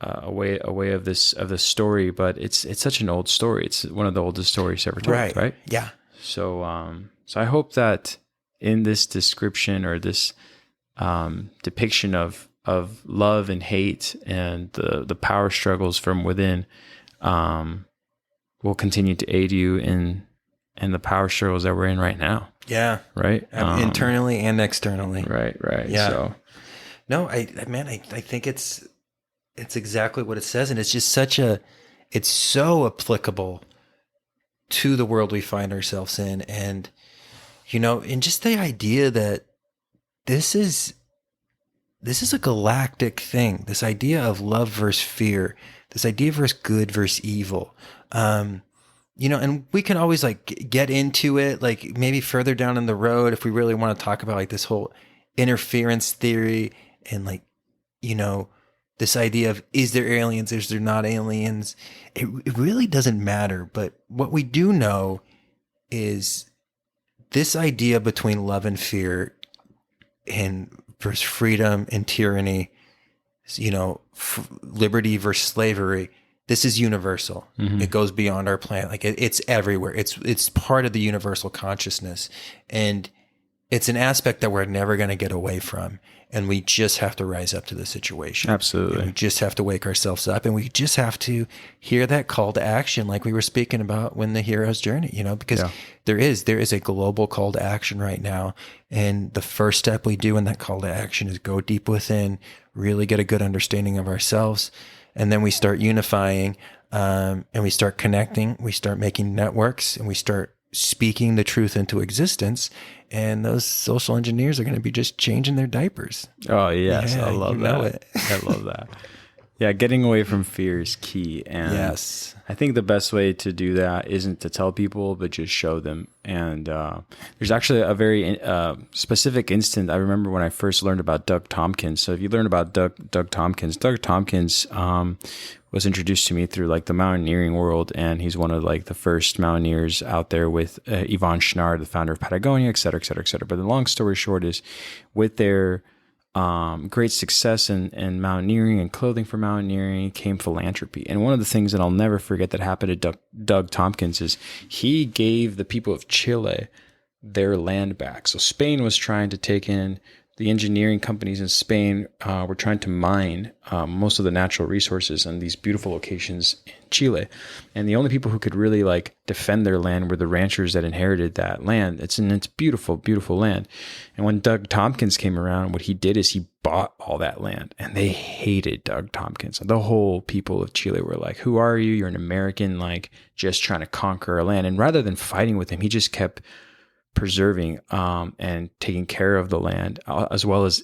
S3: a way of this story? But it's such an old story. It's one of the oldest stories ever told, right?
S2: Yeah.
S3: So so I hope that in this description, or this depiction of love and hate and the power struggles from within, will continue to aid you in the power struggles that we're in right now.
S2: Yeah.
S3: Right.
S2: Internally and externally.
S3: Right.
S2: Yeah.
S3: So,
S2: no, I think it's exactly what it says. And it's just it's so applicable to the world we find ourselves in. And, and just the idea that this is this is a galactic thing. This idea of love versus fear, this idea versus good versus evil. And we can always like get into it, like maybe further down in the road if we really want to talk about like this whole interference theory and like, this idea of, is there aliens? Is there not aliens? It really doesn't matter. But what we do know is this idea between love and fear and versus freedom and tyranny, liberty versus slavery. This is universal. Mm-hmm. It goes beyond our planet. Like it's everywhere. It's part of the universal consciousness. And it's an aspect that we're never going to get away from. And we just have to rise up to the situation.
S3: Absolutely.
S2: And we just have to wake ourselves up, and we just have to hear that call to action, like we were speaking about when the hero's journey, because there is a global call to action right now. And the first step we do in that call to action is go deep within, really get a good understanding of ourselves. And then we start unifying, and we start connecting, we start making networks, and we start speaking the truth into existence. And those social engineers are going to be just changing their diapers.
S3: Oh, yes. I love that. I love that. Yeah, getting away from fear is key. And
S2: yes,
S3: I think the best way to do that isn't to tell people, but just show them. And there's actually a very specific instant. I remember when I first learned about Doug Tompkins. So if you learn about Doug Tompkins was introduced to me through like the mountaineering world. And he's one of like the first mountaineers out there with Yvon Chouinard, the founder of Patagonia, et cetera, et cetera, et cetera. But the long story short is with their great success in mountaineering and clothing for mountaineering came philanthropy. And one of the things that I'll never forget that happened to Doug Tompkins is he gave the people of Chile their land back. So Spain was trying to take in, the engineering companies in Spain were trying to mine most of the natural resources in these beautiful locations in Chile. And the only people who could really like defend their land were the ranchers that inherited that land. It's beautiful, beautiful land. And when Doug Tompkins came around, what he did is he bought all that land, and they hated Doug Tompkins. The whole people of Chile were like, who are you? You're an American, like just trying to conquer our land. And rather than fighting with him, he just kept preserving and taking care of the land, as well as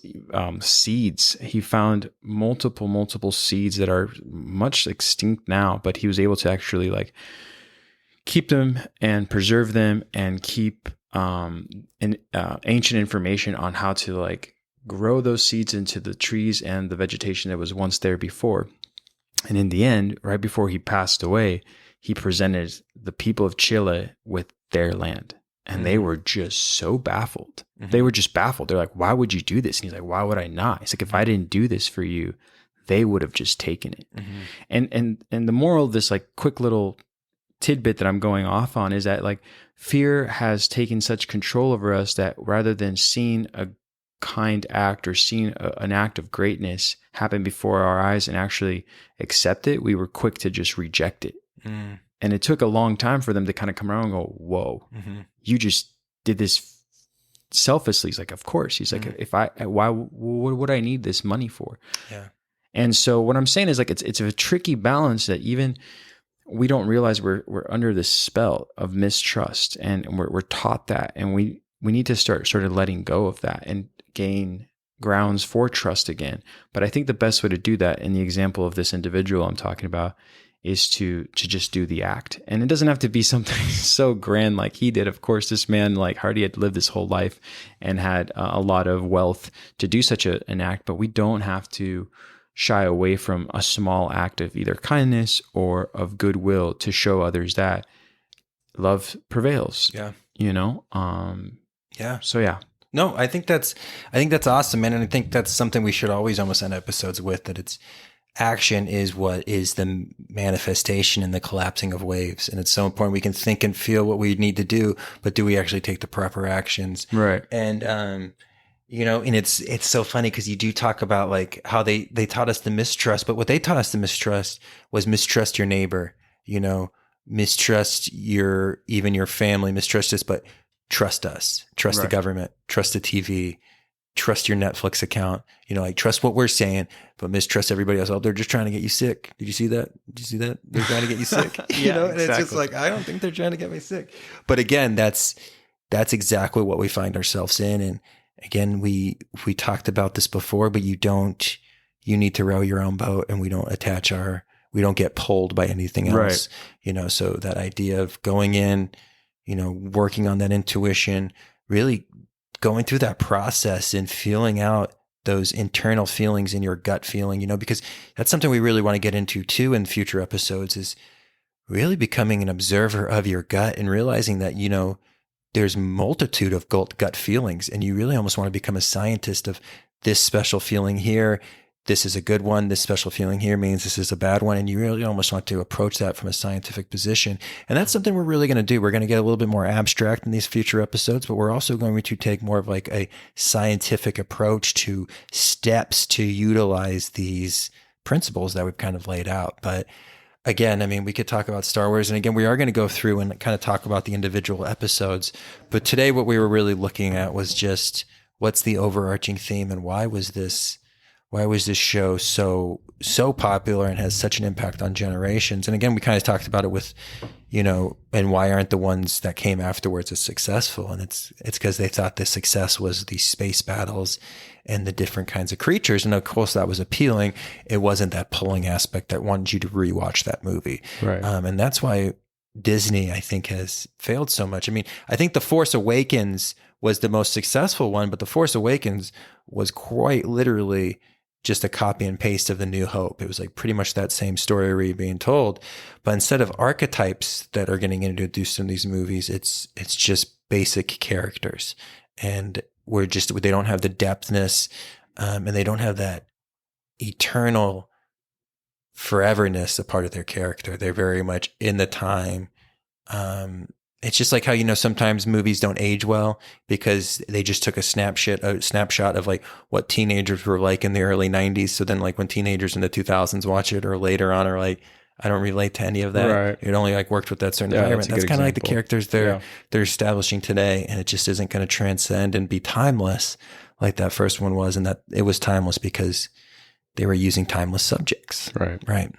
S3: seeds. He found multiple seeds that are much extinct now, but he was able to actually like keep them and preserve them and keep ancient information on how to like grow those seeds into the trees and the vegetation that was once there before. And in the end, right before he passed away, he presented the people of Chile with their land. And they were just so baffled. Mm-hmm. They were just baffled. They're like, why would you do this? And he's like, why would I not? He's like, if I didn't do this for you, they would have just taken it. Mm-hmm. And the moral of this like quick little tidbit that I'm going off on is that like fear has taken such control over us that rather than seeing a kind act or seeing an act of greatness happen before our eyes and actually accept it, we were quick to just reject it. Mm. And it took a long time for them to kind of come around and go, whoa, you just did this selflessly. He's like, of course. He's like, what would I need this money for?
S2: Yeah.
S3: And so what I'm saying is like, it's a tricky balance that even we don't realize we're under this spell of mistrust, and we're taught that. And we need to start sort of letting go of that and gain grounds for trust again. But I think the best way to do that in the example of this individual I'm talking about is to just do the act. And it doesn't have to be something so grand like he did. Of course, this man, like Hardy, had lived his whole life and had a lot of wealth to do such an act, but we don't have to shy away from a small act of either kindness or of goodwill to show others that love prevails.
S2: Yeah.
S3: Yeah. So yeah.
S2: No, I think that's awesome, man. And I think that's something we should always almost end episodes with, that it's action is what is the manifestation and the collapsing of waves. And it's so important. We can think and feel what we need to do, but do we actually take the proper actions?
S3: Right.
S2: And, and it's so funny because you do talk about like how they taught us to mistrust, but what they taught us to mistrust was mistrust your neighbor, mistrust even your family, mistrust us, but trust us, trust the government, trust the TV, trust your Netflix account, trust what we're saying, but mistrust everybody else. Oh, they're just trying to get you sick. Did you see that? They're trying to get you sick. And
S3: exactly.
S2: It's just like, I don't think they're trying to get me sick. But again, that's exactly what we find ourselves in. again, we talked about this before, but you need to row your own boat, and we don't get pulled by anything else,
S1: Right.
S2: so that idea of going in, working on that intuition, really going through that process and feeling out those internal feelings in your gut feeling, because that's something we really want to get into too in future episodes, is really becoming an observer of your gut and realizing that, there's multitude of gut feelings, and you really almost want to become a scientist of this special feeling here. This is a good one. This special feeling here means this is a bad one. And you really almost want to approach that from a scientific position. And that's something we're really going to do. We're going to get a little bit more abstract in these future episodes, but we're also going to take more of like a scientific approach to steps to utilize these principles that we've kind of laid out. But again, I mean, we could talk about Star Wars, and again, we are going to go through and kind of talk about the individual episodes. But today, what we were really looking at was just what's the overarching theme, and why was this show so popular and has such an impact on generations? And again, we kind of talked about it with, and why aren't the ones that came afterwards as successful? And it's because they thought the success was the space battles and the different kinds of creatures. And of course, that was appealing. It wasn't that pulling aspect that wanted you to rewatch that movie.
S1: Right.
S2: And that's why Disney, I think, has failed so much. I mean, I think The Force Awakens was the most successful one, but The Force Awakens was quite literally just a copy and paste of The New Hope. It was like pretty much that same story being told, but instead of archetypes that are getting introduced in these movies, it's just basic characters, and they don't have the depthness, and they don't have that eternal foreverness a part of their character. They're very much in the time. It's just like how, sometimes movies don't age well because they just took a snapshot of like what teenagers were like in the early 90s. So then like when teenagers in the 2000s watch it or later on are like, I don't relate to any of that.
S1: Right.
S2: It only like worked with that certain
S1: Yeah,
S2: environment.
S1: that's a
S2: That's
S1: good
S2: kind of like the
S1: example.
S2: characters they're establishing today. And it just isn't going to transcend and be timeless like that first one was. And that it was timeless because they were using timeless subjects.
S1: Right.
S2: Right.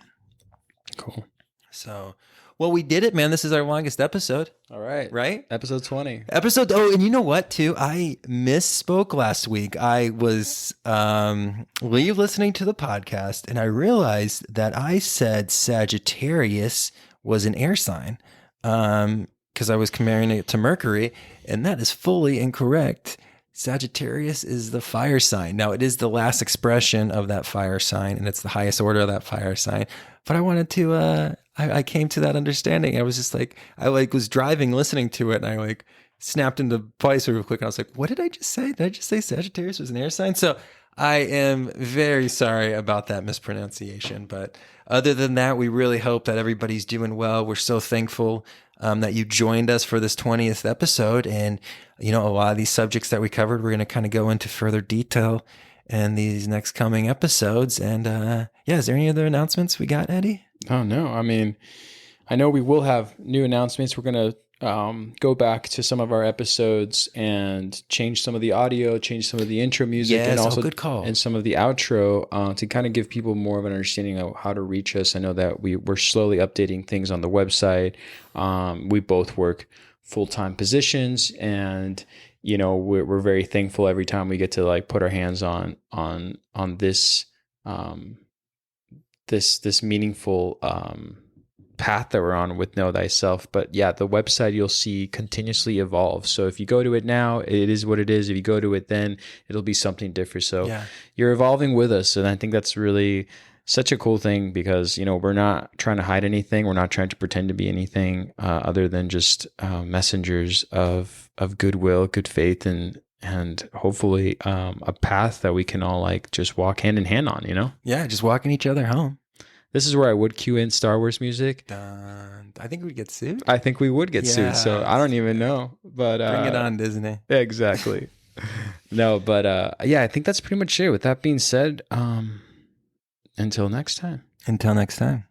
S1: Cool.
S2: So, well, we did it, man. This is our longest episode.
S3: All right.
S2: Right?
S3: Episode 20.
S2: And you know what, too? I misspoke last week. I was listening to the podcast, and I realized that I said Sagittarius was an air sign because I was comparing it to Mercury, and that is fully incorrect. Sagittarius is the fire sign. Now, it is the last expression of that fire sign, and it's the highest order of that fire sign. But I wanted to, I came to that understanding. I was just like, was driving, listening to it, and I snapped into place real quick. And I was like, what did I just say? Did I just say Sagittarius was an air sign? So I am very sorry about that mispronunciation. But other than that, we really hope that everybody's doing well. We're so thankful that you joined us for this 20th episode. And, a lot of these subjects that we covered, we're going to kind of go into further detail in these next coming episodes. And is there any other announcements we got, Eddie?
S3: Oh, no. I mean, I know we will have new announcements. We're going to go back to some of our episodes and change some of the audio, change some of the intro music,
S2: Yes,
S3: and also
S2: good call.
S3: and some of the outro to kind of give people more of an understanding of how to reach us. I know that we're slowly updating things on the website. We both work full-time positions, and we're very thankful every time we get to put our hands on this this meaningful path that we're on with Know Thyself. But yeah, the website you'll see continuously evolve. So if you go to it now, it is what it is. If you go to it then, it'll be something different. So you're evolving with us, and I think that's really such a cool thing because we're not trying to hide anything. We're not trying to pretend to be anything other than just messengers of goodwill, good faith, and hopefully a path that we can all just walk hand in hand on.
S2: Yeah, just walking each other home.
S3: This is where I would cue in Star Wars music.
S2: I think we'd get sued.
S3: I think we would get sued, so I don't even know. But
S2: bring it on, Disney.
S3: Exactly. No, but I think that's pretty much it. With that being said, until next time.
S2: Until next time.